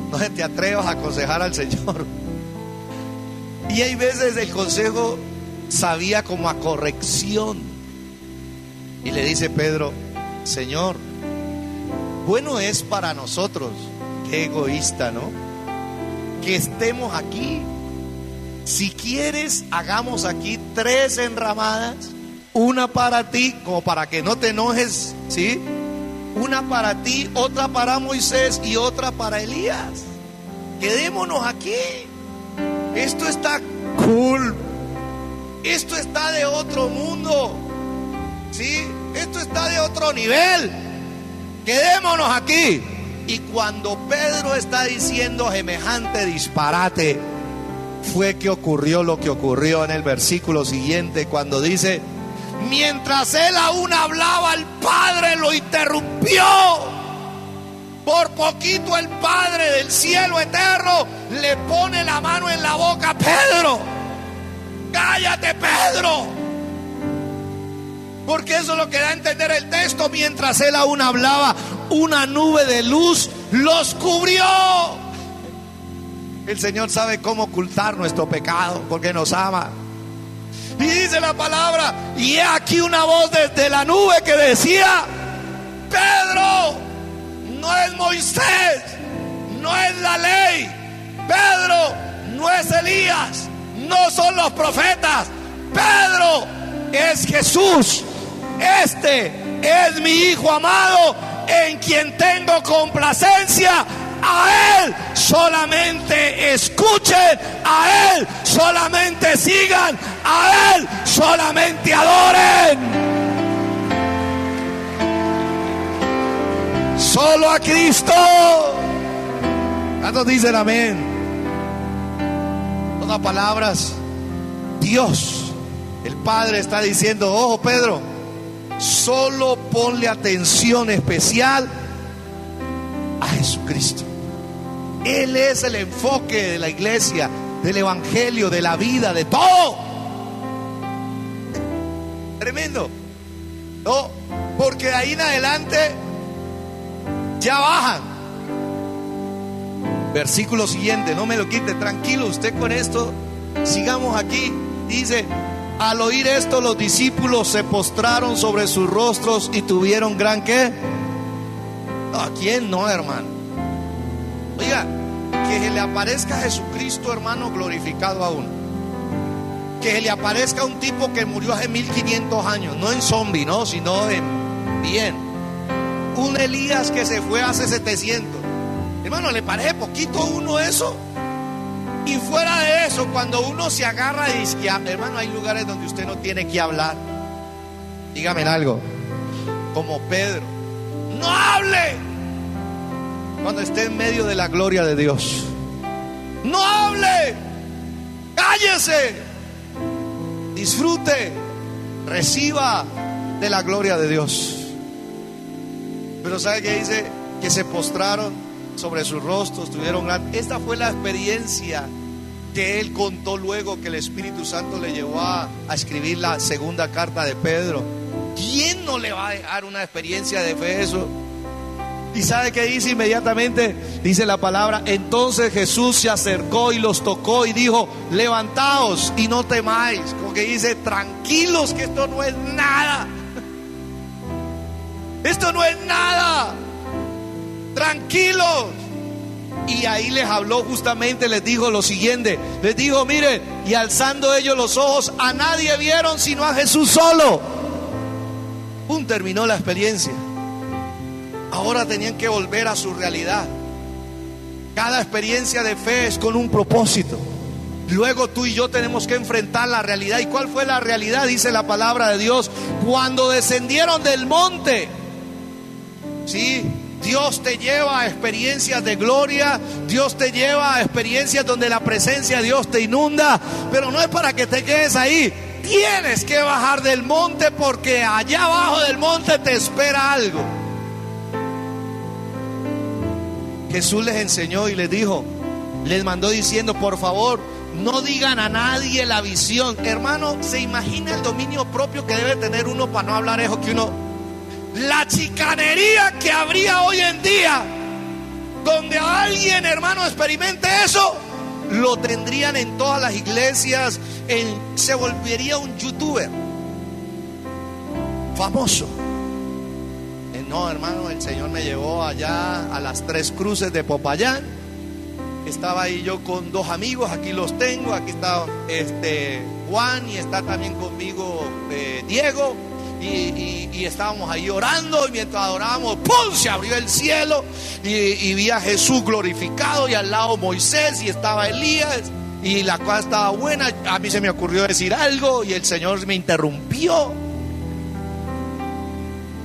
No te atrevas a aconsejar al Señor. Y hay veces el consejo sabía como a corrección. Y le dice Pedro: Señor, bueno es para nosotros, qué egoísta, ¿no?, que estemos aquí. Si quieres, hagamos aquí 3 enramadas, una para ti, como para que no te enojes, ¿sí? Una para ti, otra para Moisés y otra para Elías. Quedémonos aquí. Esto está cool. Esto está de otro mundo, ¿sí? Esto está de otro nivel. Quedémonos aquí. Y cuando Pedro está diciendo semejante disparate, fue que ocurrió lo que ocurrió en el versículo siguiente, cuando dice: mientras él aún hablaba, el Padre lo interrumpió. Por poquito el Padre del cielo eterno le pone la mano en la boca: Pedro, cállate, Pedro. Porque eso es lo que da a entender el texto. Mientras él aún hablaba, una nube de luz los cubrió. El Señor sabe cómo ocultar nuestro pecado, porque nos ama. Y dice la palabra: y he aquí una voz desde la nube que decía: Pedro, no es Moisés, no es la ley, Pedro, no es Elías, no son los profetas, Pedro, es Jesús. Este es mi Hijo amado, en quien tengo complacencia. A Él solamente escuchen, a Él solamente sigan, a Él solamente adoren. Solo a Cristo. ¿Cuántos dicen amén? En otras palabras, Dios, el Padre, está diciendo: ojo, Pedro, solo ponle atención especial a Jesucristo. Él es el enfoque de la iglesia, del evangelio, de la vida, de todo. Tremendo. No, porque de ahí en adelante ya bajan. Versículo siguiente, no me lo quite, tranquilo usted con esto. Sigamos aquí. Dice: al oír esto, los discípulos se postraron sobre sus rostros y tuvieron gran ¿qué? ¿A quién no, hermano? Oiga, que se le aparezca a Jesucristo, hermano, glorificado aún. Que se le aparezca un tipo que murió hace 1500 años, no en zombie, no, sino en bien. Un Elías que se fue hace 700. Hermano, ¿le parece poquito a uno eso? Y fuera de eso, cuando uno se agarra y dice: hermano, hay lugares donde usted no tiene que hablar. Dígame algo. Como Pedro, no hable cuando esté en medio de la gloria de Dios. No hable, cállese, disfrute, reciba de la gloria de Dios. Pero ¿sabe qué dice? Que se postraron sobre sus rostros, tuvieron gran... Esta fue la experiencia que él contó luego, que el Espíritu Santo le llevó a escribir la segunda carta de Pedro. ¿Quién no le va a dejar una experiencia de fe eso? ¿Y sabe qué dice inmediatamente? Dice la palabra: entonces Jesús se acercó y los tocó y dijo: levantaos y no temáis. Como que dice: tranquilos, que esto no es nada. Esto no es nada. Tranquilos. Y ahí les habló justamente, les dijo lo siguiente. Les dijo: miren, y alzando ellos los ojos, a nadie vieron sino a Jesús solo. Terminó la experiencia. Ahora tenían que volver a su realidad. Cada experiencia de fe es con un propósito. Luego tú y yo tenemos que enfrentar la realidad. ¿Y cuál fue la realidad? Dice la palabra de Dios: cuando descendieron del monte. Sí, Dios te lleva a experiencias de gloria. Dios te lleva a experiencias donde la presencia de Dios te inunda. Pero no es para que te quedes ahí. tienes que bajar del monte porque allá abajo del monte te espera algo. Jesús les enseñó y les dijo, les mandó diciendo, por favor, no digan a nadie la visión. Hermano, ¿se imagina el dominio propio que debe tener uno para no hablar eso que uno? La chicanería que habría hoy en día, donde alguien, hermano, experimente eso, lo tendrían en todas las iglesias, se volvería un youtuber famoso. No, hermano, el Señor me llevó allá a las Tres Cruces de Popayán. Estaba ahí yo con dos amigos, aquí los tengo, aquí está Juan y está también conmigo Diego. Y estábamos ahí orando, y mientras adorábamos, ¡pum!, se abrió el cielo y vi a Jesús glorificado, y al lado Moisés, y estaba Elías, y la cosa estaba buena. A mí se me ocurrió decir algo y el Señor me interrumpió.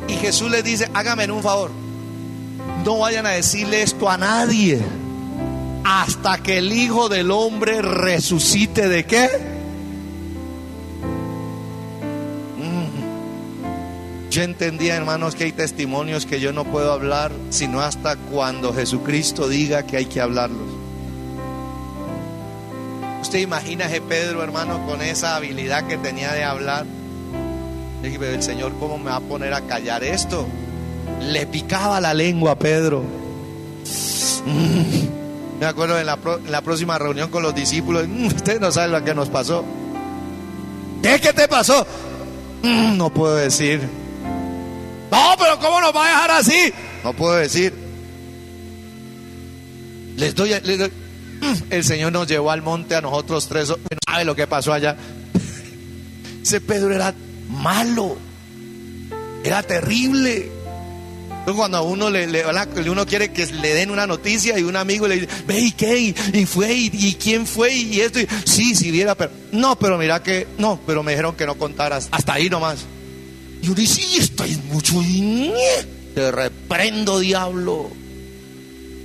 Y Jesús les dice, háganme un favor, no vayan a decirle esto a nadie hasta que el Hijo del Hombre resucite. ¿De qué? Yo entendía, hermanos, que hay testimonios que yo no puedo hablar sino hasta cuando Jesucristo diga que hay que hablarlos. Usted imagina a ese Pedro, hermano, con esa habilidad que tenía de hablar. Le dije, pero el Señor, ¿cómo me va a poner a callar esto? Le picaba la lengua a Pedro. Me acuerdo en la próxima reunión con los discípulos, ustedes no saben lo que nos pasó. ¿Qué te pasó? No puedo decir. No, pero ¿cómo nos va a dejar así? No puedo decir. Les doy. El Señor nos llevó al monte a nosotros tres. No sabe lo que pasó allá. Ese Pedro era malo, era terrible. Entonces, cuando a uno uno quiere que le den una noticia y un amigo le dice, ve, ¿y qué? ¿Y fue? ¿Y quién fue? Y esto. Sí, si viera, pero no, pero mira que no, pero me dijeron que no contaras. Hasta ahí nomás. Y uno dice, sí, esto es mucho. Te reprendo, diablo,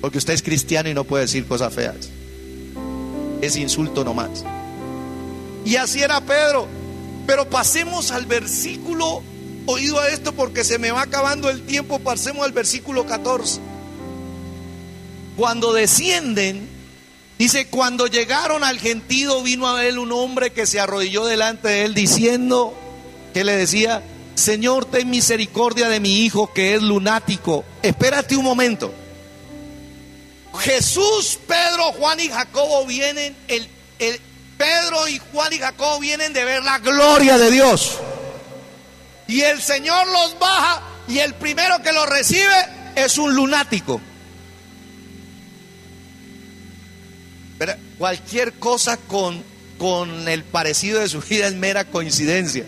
porque usted es cristiano y no puede decir cosas feas. Es insulto nomás. Y así era Pedro. Pero pasemos al versículo, oído a esto porque se me va acabando el tiempo. Pasemos al versículo 14. Cuando descienden, dice, cuando llegaron al gentío, vino a él un hombre que se arrodilló delante de él diciendo, que le decía, Señor, ten misericordia de mi hijo que es lunático. Espérate un momento. Jesús, Pedro, Juan y Jacobo vienen, Pedro y Juan y Jacobo vienen de ver la gloria de Dios. Y el Señor los baja y el primero que los recibe es un lunático. Pero cualquier cosa con el parecido de su vida es mera coincidencia.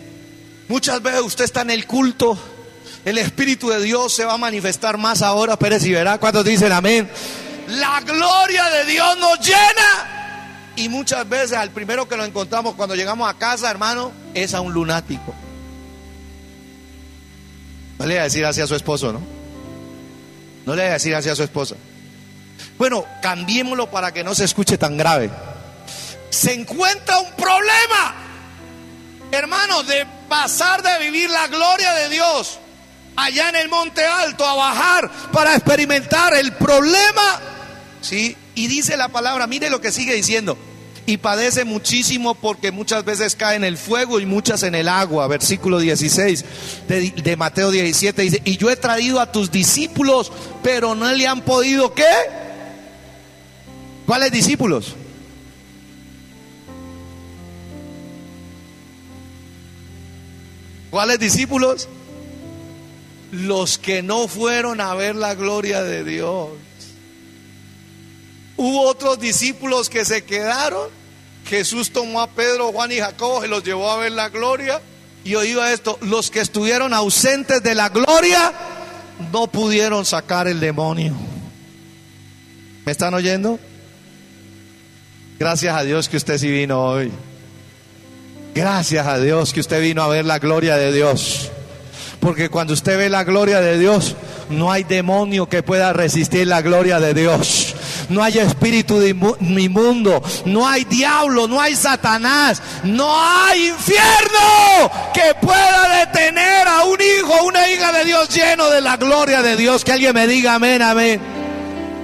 Muchas veces usted está en el culto, el Espíritu de Dios se va a manifestar más ahora, Pérez y verá. ¿Cuántos dicen amén? La gloria de Dios nos llena. Y muchas veces al primero que lo encontramos cuando llegamos a casa, hermano, es a un lunático. No le voy a decir así a su esposo, ¿no? No le voy a decir así a su esposa. Bueno, cambiémoslo para que no se escuche tan grave. Se encuentra un problema, hermano, de pasar de vivir la gloria de Dios allá en el monte alto a bajar para experimentar el problema, ¿sí? Y dice la palabra, mire lo que sigue diciendo, y padece muchísimo porque muchas veces cae en el fuego y muchas en el agua. Versículo 16 de Mateo 17 dice, y yo he traído a tus discípulos, pero no le han podido, ¿qué? ¿Cuáles discípulos? ¿Cuáles discípulos? Los que no fueron a ver la gloria de Dios. Hubo otros discípulos que se quedaron. Jesús tomó a Pedro, Juan y Jacobo, se los llevó a ver la gloria. Y oído esto, los que estuvieron ausentes de la gloria no pudieron sacar el demonio. ¿Me están oyendo? Gracias a Dios que usted sí vino hoy. Gracias a Dios que usted vino a ver la gloria de Dios. Porque cuando usted ve la gloria de Dios, no hay demonio que pueda resistir la gloria de Dios. no hay espíritu inmundo, no hay diablo, no hay Satanás, no hay infierno que pueda detener a un hijo, una hija de Dios lleno de la gloria de Dios. Que alguien me diga amén, amén.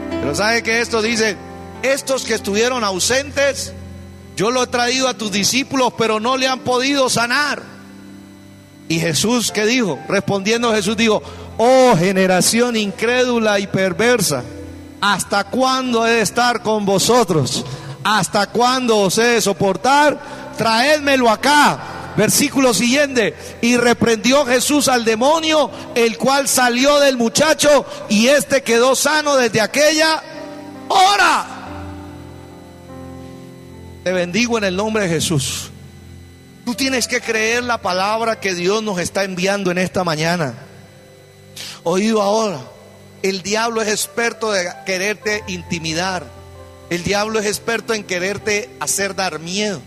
Pero ¿sabe que esto dice? Estos que estuvieron ausentes, yo lo he traído a tus discípulos, pero no le han podido sanar. Y Jesús, ¿qué dijo? Respondiendo Jesús dijo: oh generación incrédula y perversa, ¿hasta cuándo he de estar con vosotros? ¿Hasta cuándo os he de soportar? Traédmelo acá. Versículo siguiente: y reprendió Jesús al demonio, el cual salió del muchacho, y éste quedó sano desde aquella hora. Te bendigo en el nombre de Jesús. Tú tienes que creer la palabra que Dios nos está enviando en esta mañana. Oído ahora, el diablo es experto de quererte intimidar. El diablo es experto en quererte hacer dar miedo.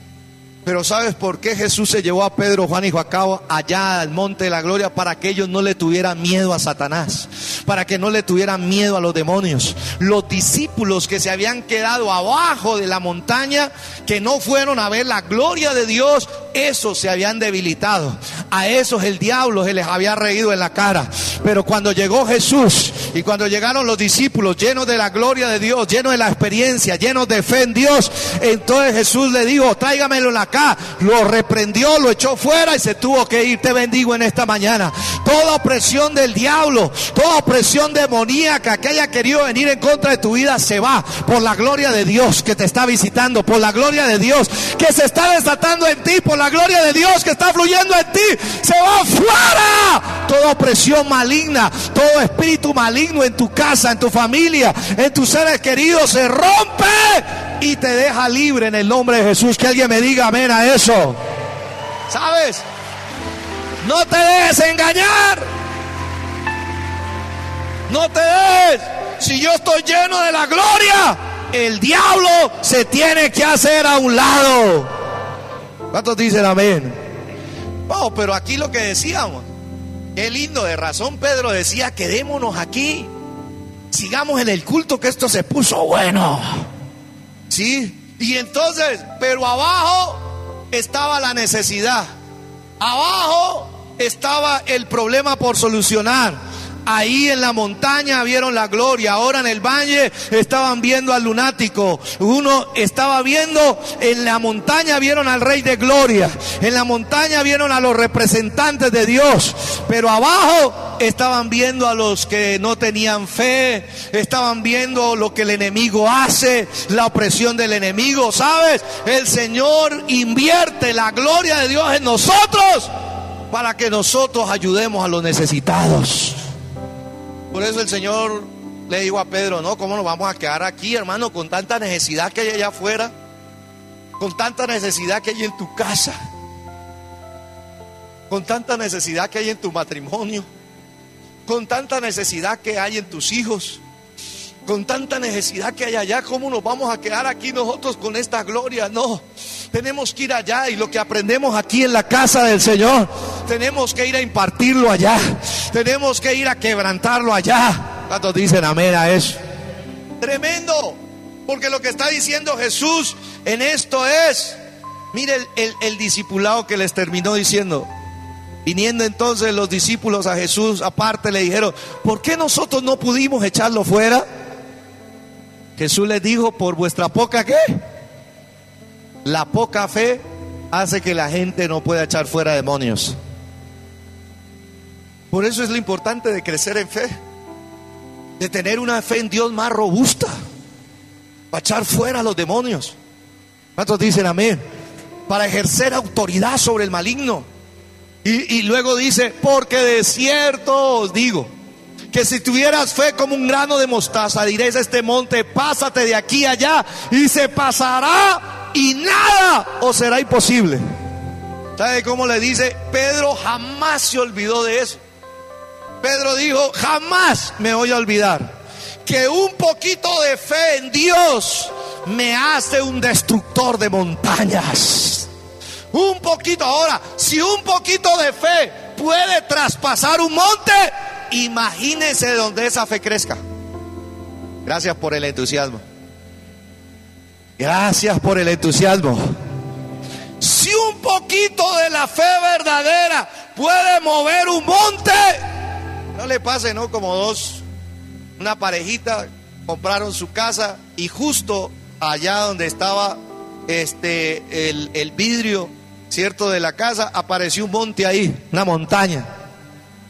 Pero ¿sabes por qué Jesús se llevó a Pedro, Juan y Jacobo allá al monte de la gloria? Para que ellos no le tuvieran miedo a Satanás, para que no le tuvieran miedo a los demonios. Los discípulos que se habían quedado abajo de la montaña, que no fueron a ver la gloria de Dios, esos se habían debilitado. A esos el diablo se les había reído en la cara. Pero cuando llegó Jesús y cuando llegaron los discípulos llenos de la gloria de Dios, llenos de la experiencia, llenos de fe en Dios, entonces Jesús le dijo: tráigamelo en la cara. Lo reprendió, lo echó fuera y se tuvo que ir. Te bendigo en esta mañana. Toda opresión del diablo, toda opresión demoníaca que haya querido venir en contra de tu vida, se va por la gloria de Dios que te está visitando, por la gloria de Dios que se está desatando en ti, por la gloria de Dios que está fluyendo en ti. Se va fuera toda opresión maligna, todo espíritu maligno en tu casa, en tu familia, en tus seres queridos, se rompe y te deja libre en el nombre de Jesús. Que alguien me diga amén a eso. ¿Sabes? No te dejes engañar. No te dejes. Si yo estoy lleno de la gloria, el diablo se tiene que hacer a un lado. ¿Cuántos dicen amén? Oh, pero aquí lo que decíamos, qué lindo, de razón Pedro decía: quedémonos aquí, sigamos en el culto, que esto se puso bueno. ¿Sí? Y entonces, pero abajo estaba la necesidad, abajo estaba el problema por solucionar. Ahí en la montaña vieron la gloria, ahora en el valle estaban viendo al lunático. Uno estaba viendo, en la montaña vieron al Rey de Gloria, en la montaña vieron a los representantes de Dios, pero abajo estaban viendo a los que no tenían fe, estaban viendo lo que el enemigo hace, la opresión del enemigo. ¿Sabes? El Señor invierte la gloria de Dios en nosotros para que nosotros ayudemos a los necesitados. Por eso el Señor le dijo a Pedro: no, ¿cómo nos vamos a quedar aquí, hermano, con tanta necesidad que hay allá afuera, con tanta necesidad que hay en tu casa, con tanta necesidad que hay en tu matrimonio, con tanta necesidad que hay en tus hijos, con tanta necesidad que hay allá? ¿Cómo nos vamos a quedar aquí nosotros con esta gloria? No, tenemos que ir allá, y lo que aprendemos aquí en la casa del Señor, tenemos que ir a impartirlo allá, tenemos que ir a quebrantarlo allá. ¿Cuántos dicen amén a eso? Tremendo, porque lo que está diciendo Jesús en esto es, mire el discipulado que les terminó diciendo. Viniendo entonces los discípulos a Jesús aparte, le dijeron: ¿por qué nosotros no pudimos echarlo fuera? Jesús les dijo: por vuestra poca ¿qué? La poca fe hace que la gente no pueda echar fuera demonios. Por eso es lo importante de crecer en fe, de tener una fe en Dios más robusta, para echar fuera a los demonios. ¿Cuántos dicen amén? Para ejercer autoridad sobre el maligno. Y luego dice: porque de cierto os digo, que si tuvieras fe como un grano de mostaza, diréis a este monte: pásate de aquí allá, y se pasará, y nada os será imposible. ¿Sabe cómo le dice? Pedro jamás se olvidó de eso. Pedro dijo: jamás me voy a olvidar que un poquito de fe en Dios me hace un destructor de montañas. Un poquito. Ahora, si un poquito de fe puede traspasar un monte, imagínense donde esa fe crezca. Gracias por el entusiasmo. Gracias por el entusiasmo. Si un poquito de la fe verdadera puede mover un monte, no le pase, ¿no? Como una parejita compraron su casa y justo allá donde estaba el vidrio, ¿cierto?, de la casa, apareció un monte ahí, una montaña.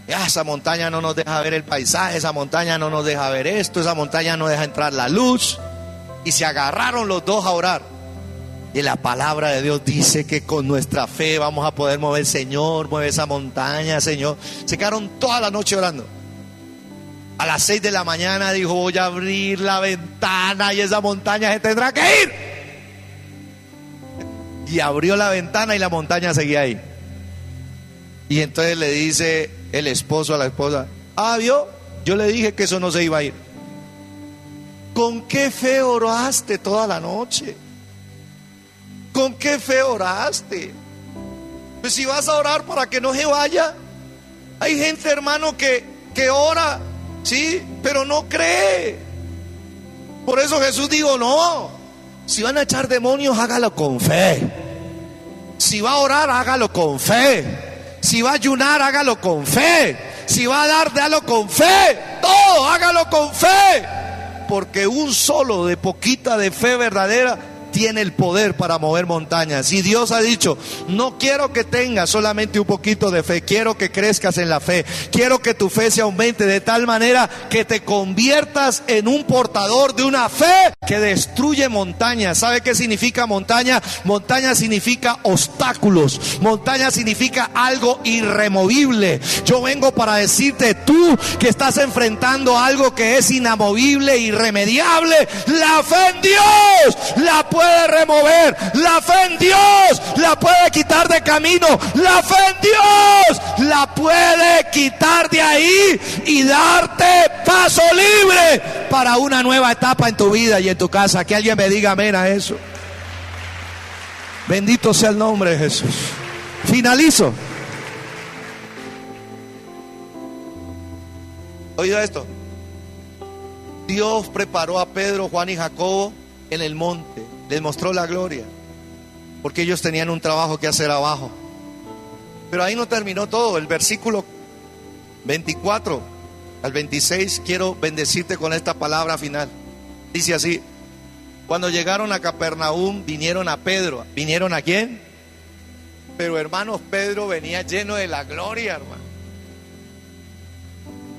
Ya, esa montaña no nos deja ver el paisaje, esa montaña no nos deja ver esto, esa montaña no deja entrar la luz. Y se agarraron los dos a orar. Y la palabra de Dios dice que con nuestra fe vamos a poder mover. Señor, mueve esa montaña, Señor. Se quedaron toda la noche orando. A las 6 de la mañana dijo: voy a abrir la ventana y esa montaña se tendrá que ir. Y abrió la ventana y la montaña seguía ahí. Y entonces le dice el esposo a la esposa: ah, ¿vio? Yo le dije que eso no se iba a ir. ¿Con qué fe oraste toda la noche? ¿Con qué fe oraste? Pues si vas a orar para que no se vaya. Hay gente, hermano, que ora, sí, pero no cree. Por eso Jesús dijo: no, si van a echar demonios, hágalo con fe. Si va a orar, hágalo con fe. Si va a ayunar, hágalo con fe. Si va a dar, dalo con fe. Todo, hágalo con fe. Porque un solo de poquita de fe verdadera tiene el poder para mover montañas. Y Dios ha dicho: no quiero que tengas solamente un poquito de fe, quiero que crezcas en la fe, quiero que tu fe se aumente de tal manera que te conviertas en un portador de una fe que destruye montañas. ¿Sabe qué significa montaña? Montaña significa obstáculos, montaña significa algo irremovible. Yo vengo para decirte, tú que estás enfrentando algo que es inamovible, irremediable, la fe en Dios la puede remover, la fe en Dios la puede quitar de camino, la fe en Dios la puede quitar de ahí y darte paso libre para una nueva etapa en tu vida y en tu casa. Que alguien me diga amén a eso. Bendito sea el nombre de Jesús. Finalizo. Oiga esto. Dios preparó a Pedro, Juan y Jacobo en el monte. Les mostró la gloria, porque ellos tenían un trabajo que hacer abajo. Pero ahí no terminó todo. El versículo 24 al 26, quiero bendecirte con esta palabra final. Dice así: cuando llegaron a Capernaum, vinieron a Pedro. ¿Vinieron a quién? Pero hermanos, Pedro venía lleno de la gloria, hermano.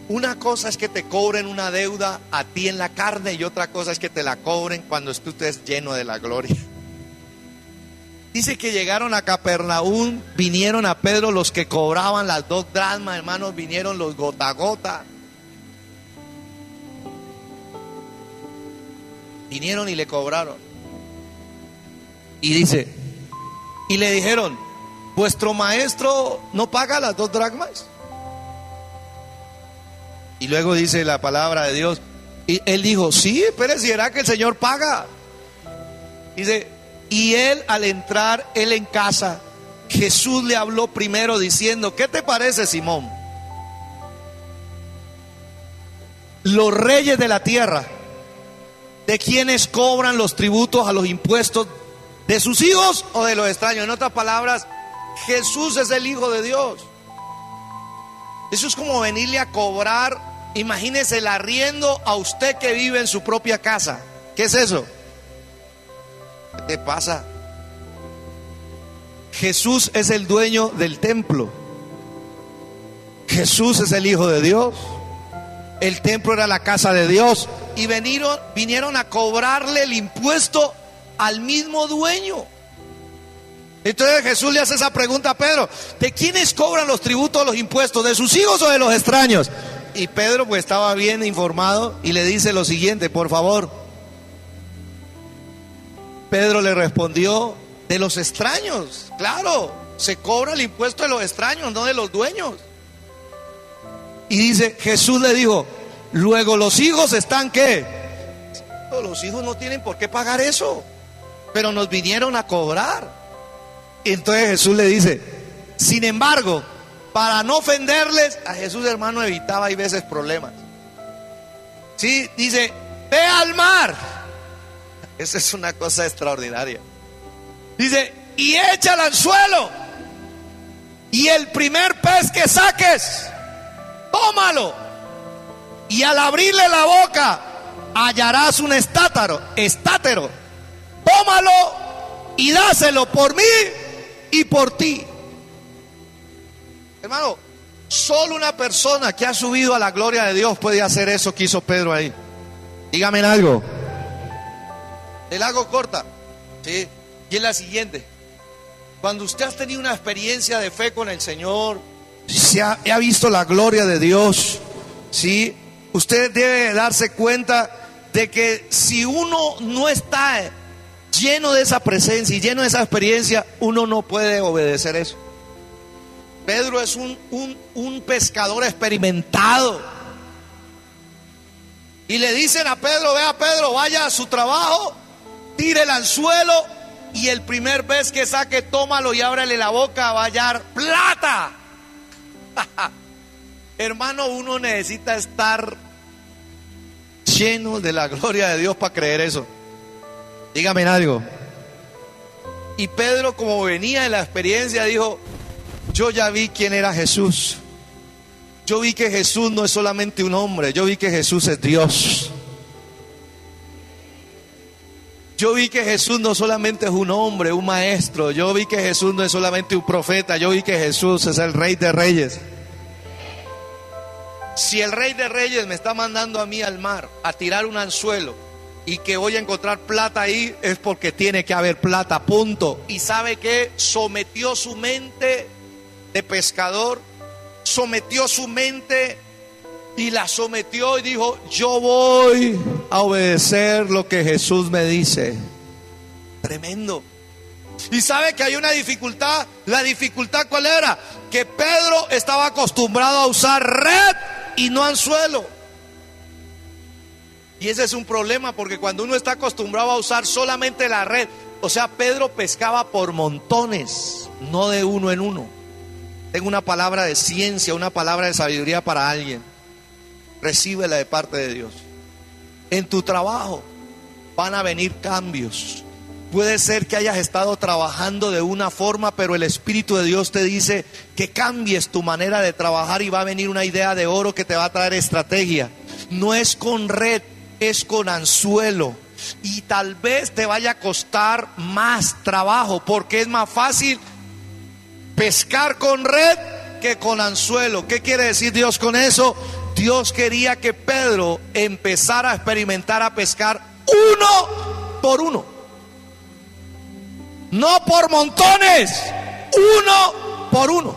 Una cosa es que te cobren una deuda a ti en la carne, y otra cosa es que te la cobren cuando tú estés lleno de la gloria. Dice que llegaron a Capernaum, vinieron a Pedro los que cobraban las 2 dracmas, hermanos, vinieron los gota a gota. Vinieron y le cobraron. Y dice, y le dijeron: ¿vuestro maestro no paga las 2 dracmas? Y luego dice la palabra de Dios, y él dijo: sí, pero si era que el Señor paga. Dice, y él al entrar él en casa, Jesús le habló primero diciendo: ¿qué te parece, Simón? Los reyes de la tierra, ¿de quiénes cobran los tributos a los impuestos? ¿De sus hijos o de los extraños? En otras palabras, Jesús es el Hijo de Dios. Eso es como venirle a cobrar, imagínese, el arriendo a usted que vive en su propia casa. ¿Qué es eso? ¿Qué te pasa? Jesús es el dueño del templo. Jesús es el Hijo de Dios. El templo era la casa de Dios. Y vinieron a cobrarle el impuesto al mismo dueño. Entonces Jesús le hace esa pregunta a Pedro: ¿de quiénes cobran los tributos, los impuestos? ¿De sus hijos o de los extraños? Y Pedro pues estaba bien informado y le dice lo siguiente: por favor. Pedro le respondió: de los extraños. Claro, se cobra el impuesto de los extraños, no de los dueños. Y dice, Jesús le dijo: luego los hijos están ¿qué? Los hijos no tienen por qué pagar eso, pero nos vinieron a cobrar. Y entonces Jesús le dice: sin embargo, para no ofenderles, a Jesús, hermano, evitaba hay veces problemas. Sí, dice: ve al mar. Eso es una cosa extraordinaria. Dice, y echa el anzuelo, y el primer pez que saques, tómalo, y al abrirle la boca hallarás un estátero. Tómalo y dáselo por mí y por ti. Hermano, solo una persona que ha subido a la gloria de Dios puede hacer eso que hizo Pedro ahí. Dígame en algo. El hago corta, ¿sí? Y es la siguiente. Cuando usted ha tenido una experiencia de fe con el Señor, ha visto la gloria de Dios, ¿sí? Usted debe darse cuenta de que si uno no está lleno de esa presencia y lleno de esa experiencia, uno no puede obedecer eso. Pedro es un pescador experimentado. Y le dicen a Pedro, vea Pedro, vaya a su trabajo, tire el anzuelo y el primer pez que saque, tómalo y ábrele la boca, va a hallar plata. Hermano, uno necesita estar lleno de la gloria de Dios para creer eso. Dígame algo. Y Pedro, como venía de la experiencia, dijo, yo ya vi quién era Jesús. Yo vi que Jesús no es solamente un hombre, yo vi que Jesús es Dios. Yo vi que Jesús no solamente es un hombre, un maestro. Yo vi que Jesús no es solamente un profeta. Yo vi que Jesús es el Rey de Reyes. Si el Rey de Reyes me está mandando a mí al mar a tirar un anzuelo y que voy a encontrar plata ahí, es porque tiene que haber plata, punto. Y ¿sabe qué? Sometió su mente de pescador, sometió su mente y la sometió y dijo, yo voy a obedecer lo que Jesús me dice. Tremendo. Y sabe que hay una dificultad. La dificultad, ¿cuál era? Que Pedro estaba acostumbrado a usar red y no anzuelo. Y ese es un problema, porque cuando uno está acostumbrado a usar solamente la red, o sea, Pedro pescaba por montones, no de uno en uno. Tengo una palabra de ciencia, una palabra de sabiduría para alguien. Recíbela de parte de Dios. En tu trabajo van a venir cambios. Puede ser que hayas estado trabajando de una forma, pero el Espíritu de Dios te dice que cambies tu manera de trabajar y va a venir una idea de oro que te va a traer estrategia. No es con red, es con anzuelo. Y tal vez te vaya a costar más trabajo, porque es más fácil pescar con red que con anzuelo. ¿Qué quiere decir Dios con eso? Dios quería que Pedro empezara a experimentar a pescar uno por uno. No por montones, uno por uno.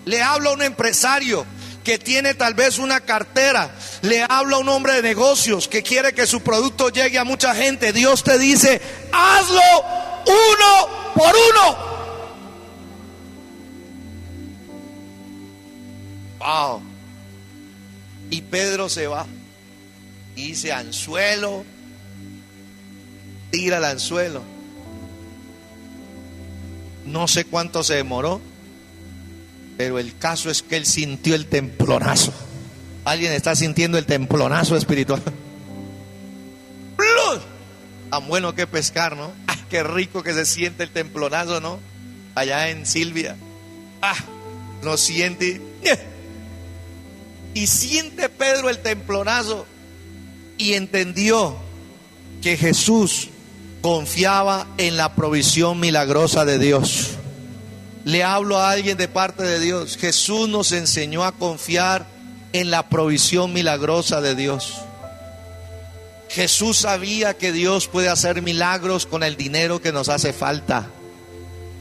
Le hablo a un empresario que tiene tal vez una cartera. Le hablo a un hombre de negocios que quiere que su producto llegue a mucha gente. Dios te dice, hazlo uno por uno. Wow. Y Pedro se va y dice, anzuelo, tira el anzuelo. No sé cuánto se demoró, pero el caso es que él sintió el templonazo. ¿Alguien está sintiendo el templonazo espiritual? Tan bueno que pescar, ¿no? Ah, qué rico que se siente el templonazo, ¿no? Allá en Silvia. Ah, lo siente. Y siente Pedro el templonazo y entendió que Jesús confiaba en la provisión milagrosa de Dios. Le hablo a alguien de parte de Dios. Jesús nos enseñó a confiar en la provisión milagrosa de Dios. Jesús sabía que Dios puede hacer milagros con el dinero que nos hace falta.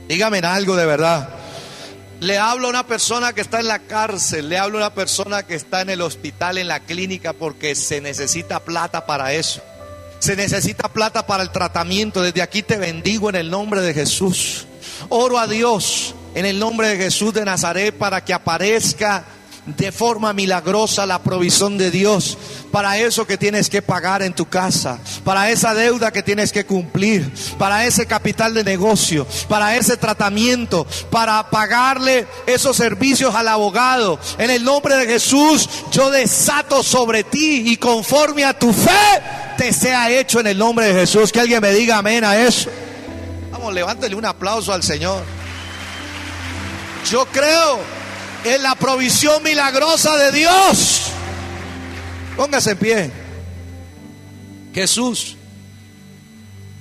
Dígame algo de verdad. Le hablo a una persona que está en la cárcel, le hablo a una persona que está en el hospital, en la clínica, porque se necesita plata para eso. Se necesita plata para el tratamiento. Desde aquí te bendigo en el nombre de Jesús. Oro a Dios en el nombre de Jesús de Nazaret para que aparezca de forma milagrosa la provisión de Dios para eso que tienes que pagar en tu casa, para esa deuda que tienes que cumplir, para ese capital de negocio, para ese tratamiento, para pagarle esos servicios al abogado. En el nombre de Jesús, yo desato sobre ti y conforme a tu fe te sea hecho en el nombre de Jesús. Que alguien me diga amén a eso. Vamos, levántele un aplauso al Señor. Yo creo en la provisión milagrosa de Dios. Póngase en pie. Jesús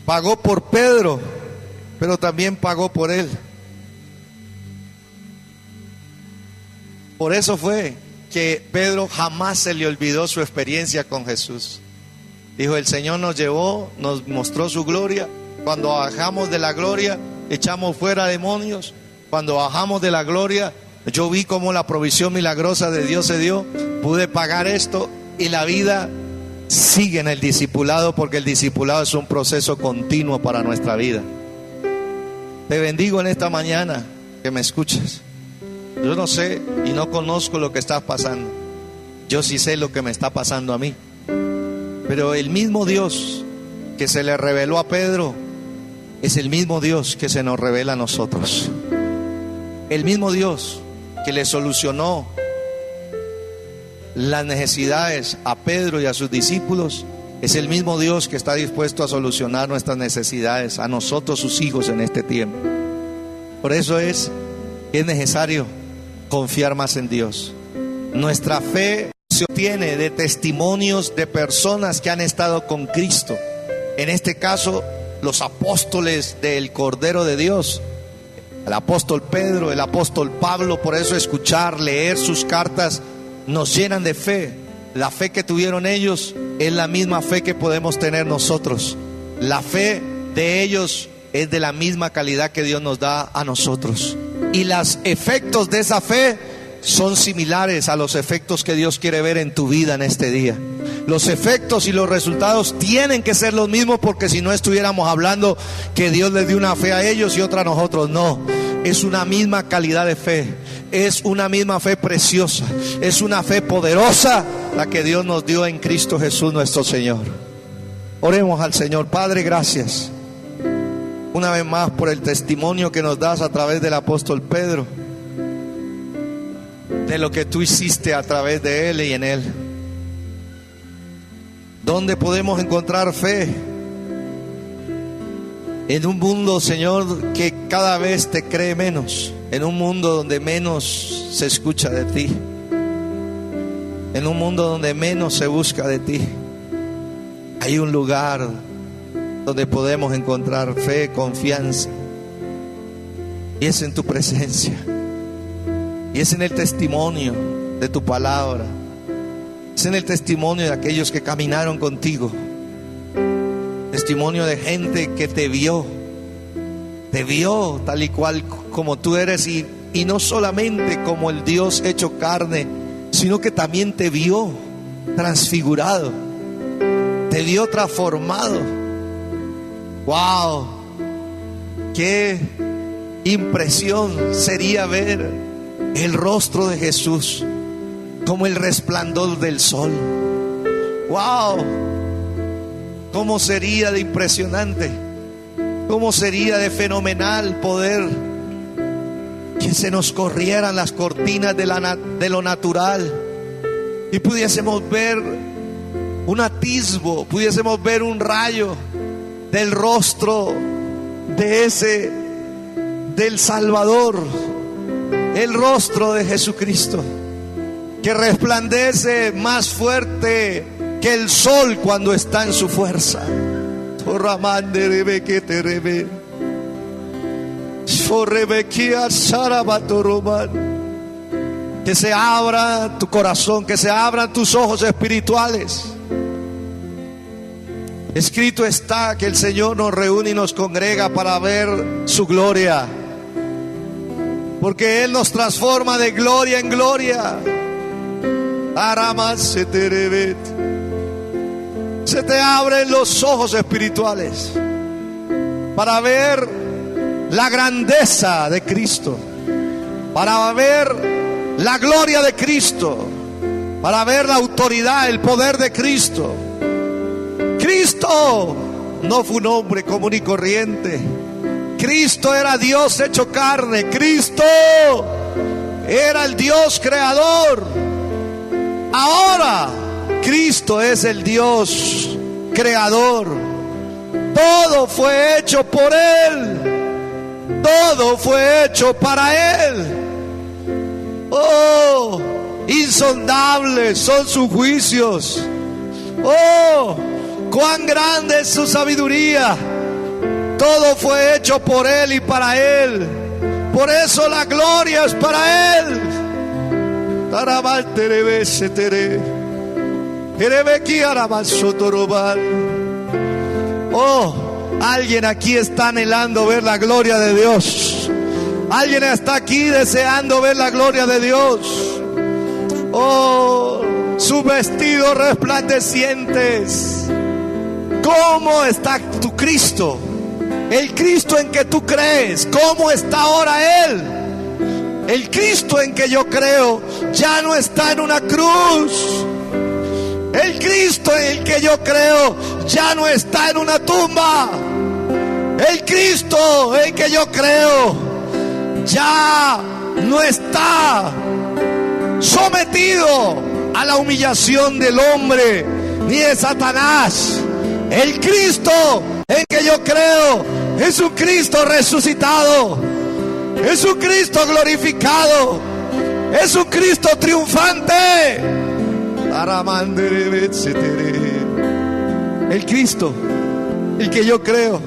pagó por Pedro, pero también pagó por él. Por eso fue que Pedro jamás se le olvidó su experiencia con Jesús. Dijo: el Señor nos llevó, nos mostró su gloria. Cuando bajamos de la gloria, echamos fuera demonios. Cuando bajamos de la gloria, yo vi cómo la provisión milagrosa de Dios se dio. Pude pagar esto y la vida sigue en el discipulado, porque el discipulado es un proceso continuo para nuestra vida. Te bendigo en esta mañana que me escuches. Yo no sé y no conozco lo que estás pasando. Yo sí sé lo que me está pasando a mí. Pero el mismo Dios que se le reveló a Pedro es el mismo Dios que se nos revela a nosotros. El mismo Dios que le solucionó las necesidades a Pedro y a sus discípulos es el mismo Dios que está dispuesto a solucionar nuestras necesidades a nosotros, sus hijos, en este tiempo. Por eso es que es necesario confiar más en Dios. Nuestra fe se obtiene de testimonios de personas que han estado con Cristo. En este caso, los apóstoles del Cordero de Dios, el apóstol Pedro, el apóstol Pablo. Por eso escuchar, leer sus cartas nos llenan de fe. La fe que tuvieron ellos es la misma fe que podemos tener nosotros. La fe de ellos es de la misma calidad que Dios nos da a nosotros. Y los efectos de esa fe son similares a los efectos que Dios quiere ver en tu vida en este día. Los efectos y los resultados tienen que ser los mismos, porque si no estuviéramos hablando que Dios les dio una fe a ellos y otra a nosotros. No, es una misma calidad de fe, es una misma fe preciosa, es una fe poderosa la que Dios nos dio en Cristo Jesús nuestro Señor. Oremos al Señor. Padre, gracias una vez más por el testimonio que nos das a través del apóstol Pedro, de lo que tú hiciste a través de él y en él. ¿Dónde podemos encontrar fe? En un mundo, Señor, que cada vez te cree menos, en un mundo donde menos se escucha de ti, en un mundo donde menos se busca de ti. Hay un lugar donde podemos encontrar fe, confianza, y es en tu presencia, y es en el testimonio de tu palabra, es en el testimonio de aquellos que caminaron contigo, testimonio de gente que te vio tal y cual como tú eres, y no solamente como el Dios hecho carne, sino que también te vio transfigurado, te vio transformado. ¡Wow! ¡Qué impresión sería ver el rostro de Jesús como el resplandor del sol! ¡Wow! ¿Cómo sería de impresionante? ¿Cómo sería de fenomenal poder que se nos corrieran las cortinas de lo natural y pudiésemos ver un atisbo, pudiésemos ver un rayo del rostro del Salvador, el rostro de Jesucristo, que resplandece más fuerte que el sol cuando está en su fuerza. Que se abra tu corazón, que se abran tus ojos espirituales. Escrito está que el Señor nos reúne y nos congrega para ver su gloria, porque Él nos transforma de gloria en gloria. Se te abren los ojos espirituales para ver la grandeza de Cristo, para ver la gloria de Cristo, para ver la autoridad, el poder de Cristo. Cristo no fue un hombre común y corriente. Cristo era Dios hecho carne. Cristo era el Dios creador. Ahora Cristo es el Dios creador. Todo fue hecho por Él. Todo fue hecho para Él. Oh, insondables son sus juicios. Oh, cuán grande es su sabiduría. Todo fue hecho por Él y para Él. Por eso la gloria es para Él. Oh, alguien aquí está anhelando ver la gloria de Dios. Alguien está aquí deseando ver la gloria de Dios. Oh, sus vestidos resplandecientes. ¿Cómo está tu Cristo? El Cristo en que tú crees, ¿cómo está ahora Él? El Cristo en que yo creo ya no está en una cruz. El Cristo en el que yo creo ya no está en una tumba. El Cristo en que yo creo ya no está sometido a la humillación del hombre ni de Satanás. El Cristo en que yo creo es un Cristo resucitado, es un Cristo glorificado, es un Cristo triunfante. El Cristo, el que yo creo,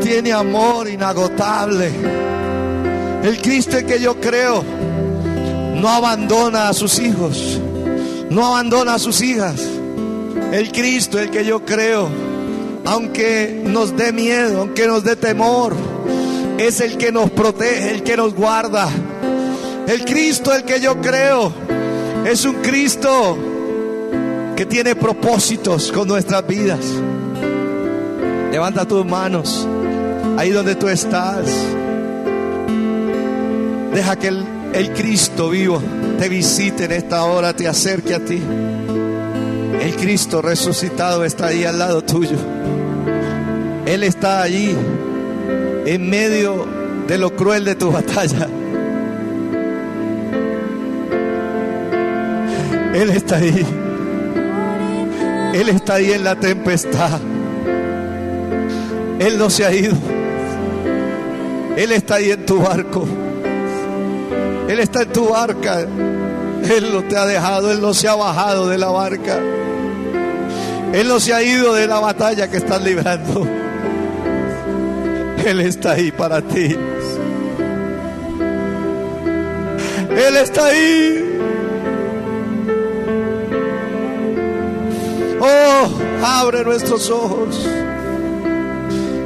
tiene amor inagotable. El Cristo el que yo creo no abandona a sus hijos, no abandona a sus hijas. El Cristo el que yo creo, aunque nos dé miedo, aunque nos dé temor, es el que nos protege, el que nos guarda. El Cristo el que yo creo es un Cristo que tiene propósitos con nuestras vidas. Levanta tus manos ahí donde tú estás. Deja que el Cristo vivo te visite en esta hora, te acerque a ti. El Cristo resucitado está ahí al lado tuyo. Él está allí en medio de lo cruel de tu batalla. Él está ahí. Él está ahí en la tempestad. Él no se ha ido. Él está ahí en tu barco. Él está en tu barca. Él no te ha dejado. Él no se ha bajado de la barca. Él no se ha ido de la batalla que estás librando. Él está ahí para ti. Él está ahí. Oh, abre nuestros ojos.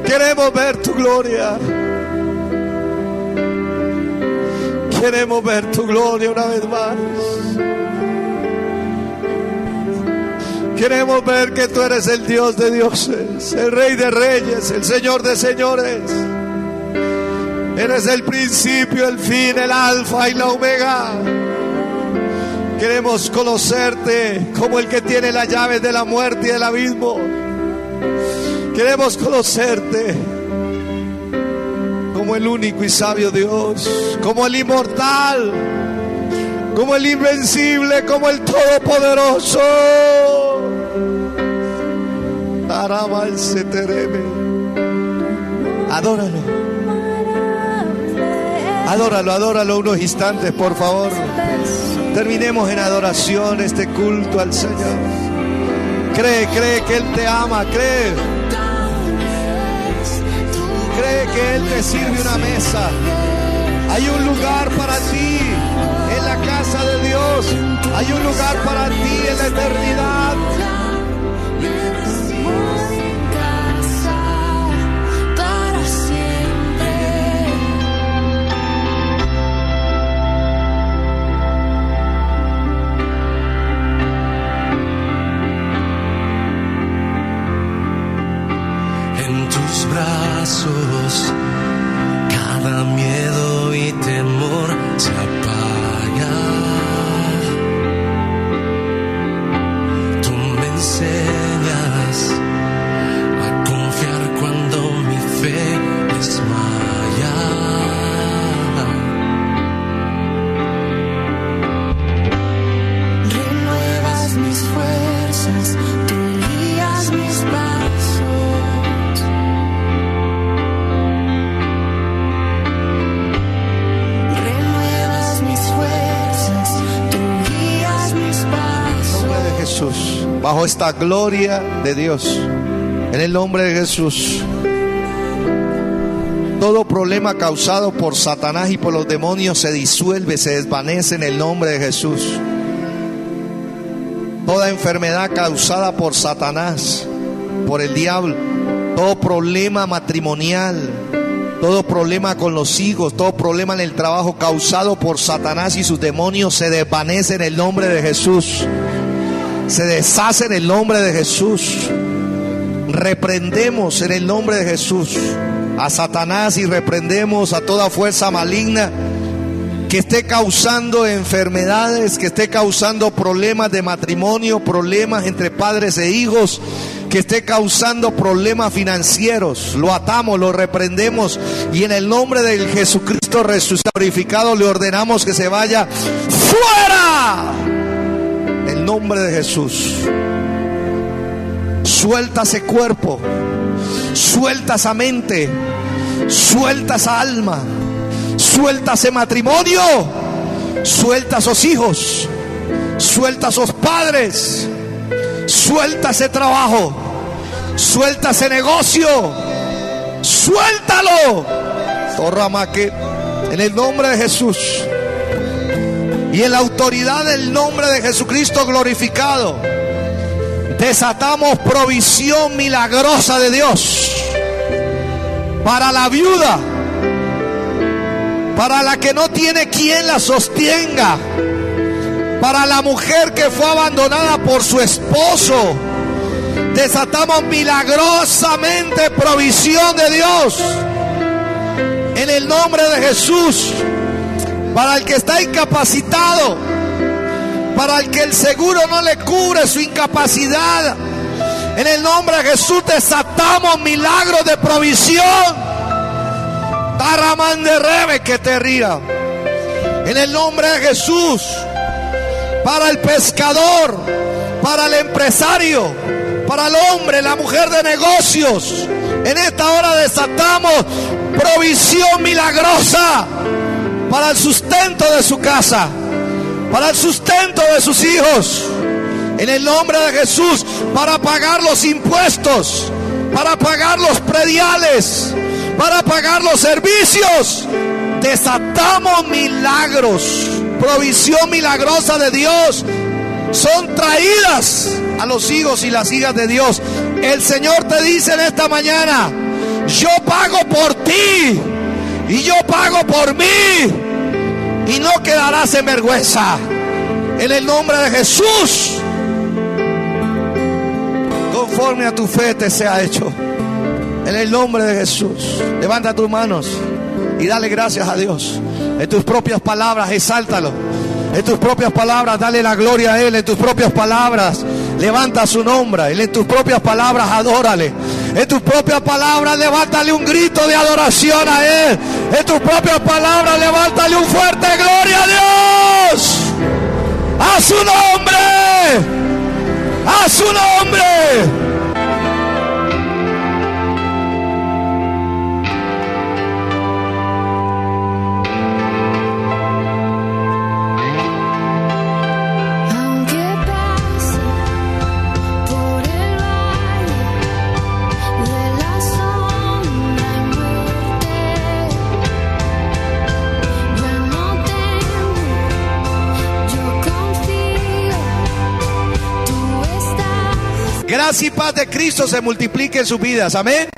Queremos ver tu gloria. Queremos ver tu gloria una vez más. Queremos ver que tú eres el Dios de dioses, el Rey de reyes, el Señor de señores. Eres el principio, el fin, el alfa y la omega. Queremos conocerte como el que tiene las llaves de la muerte y del abismo. Queremos conocerte como el único y sabio Dios, como el inmortal, como el invencible, como el todopoderoso. Adóralo. Adóralo, adóralo unos instantes, por favor. Terminemos en adoración este culto al Señor. Cree que Él te ama, cree que Él te sirve una mesa. Hay un lugar para ti en la casa de Dios. Hay un lugar para ti en la eternidad. Cada miedo y temor se apaga. bajo esta gloria de Dios, en el nombre de Jesús. Todo problema causado por Satanás y por los demonios se disuelve, se desvanece en el nombre de Jesús. Toda enfermedad causada por Satanás, por el diablo, todo problema matrimonial, todo problema con los hijos, todo problema en el trabajo causado por Satanás y sus demonios se desvanece en el nombre de Jesús. Se deshace en el nombre de Jesús. Reprendemos en el nombre de Jesús a Satanás y reprendemos a toda fuerza maligna que esté causando enfermedades, que esté causando problemas de matrimonio, problemas entre padres e hijos, que esté causando problemas financieros. Lo atamos, lo reprendemos y en el nombre del Jesucristo resucitado, glorificado, le ordenamos que se vaya fuera. En el nombre de Jesús. Suelta ese cuerpo, suelta esa mente, suelta esa alma, suelta ese matrimonio, suelta esos hijos, suelta esos padres, suelta ese trabajo, suelta ese negocio, suéltalo. Torramaque, en el nombre de Jesús y en la autoridad del nombre de Jesucristo glorificado, desatamos provisión milagrosa de Dios para la viuda, para la que no tiene quien la sostenga, para la mujer que fue abandonada por su esposo. Desatamos milagrosamente provisión de Dios en el nombre de Jesús. Para el que está incapacitado, para el que el seguro no le cubre su incapacidad, en el nombre de Jesús desatamos milagros de provisión. Taramán de Rebe que te ría. En el nombre de Jesús, para el pescador, para el empresario, para el hombre, la mujer de negocios, en esta hora desatamos provisión milagrosa para el sustento de su casa, para el sustento de sus hijos, en el nombre de Jesús, para pagar los impuestos, para pagar los prediales, para pagar los servicios. Desatamos milagros, provisión milagrosa de Dios, son traídas a los hijos y las hijas de Dios. El Señor te dice en esta mañana: yo pago por ti y yo pago por mí, y no quedarás en vergüenza. En el nombre de Jesús, conforme a tu fe te sea hecho. En el nombre de Jesús, levanta tus manos y dale gracias a Dios. En tus propias palabras, exáltalo. En tus propias palabras, dale la gloria a Él. En tus propias palabras, levanta su nombre. En tus propias palabras, adórale. En tus propias palabras, levántale un grito de adoración a Él. En tus propias palabras, levántale un fuerte gloria a Dios. A su nombre. A su nombre. Gracia y paz de Cristo se multiplique en sus vidas. Amén.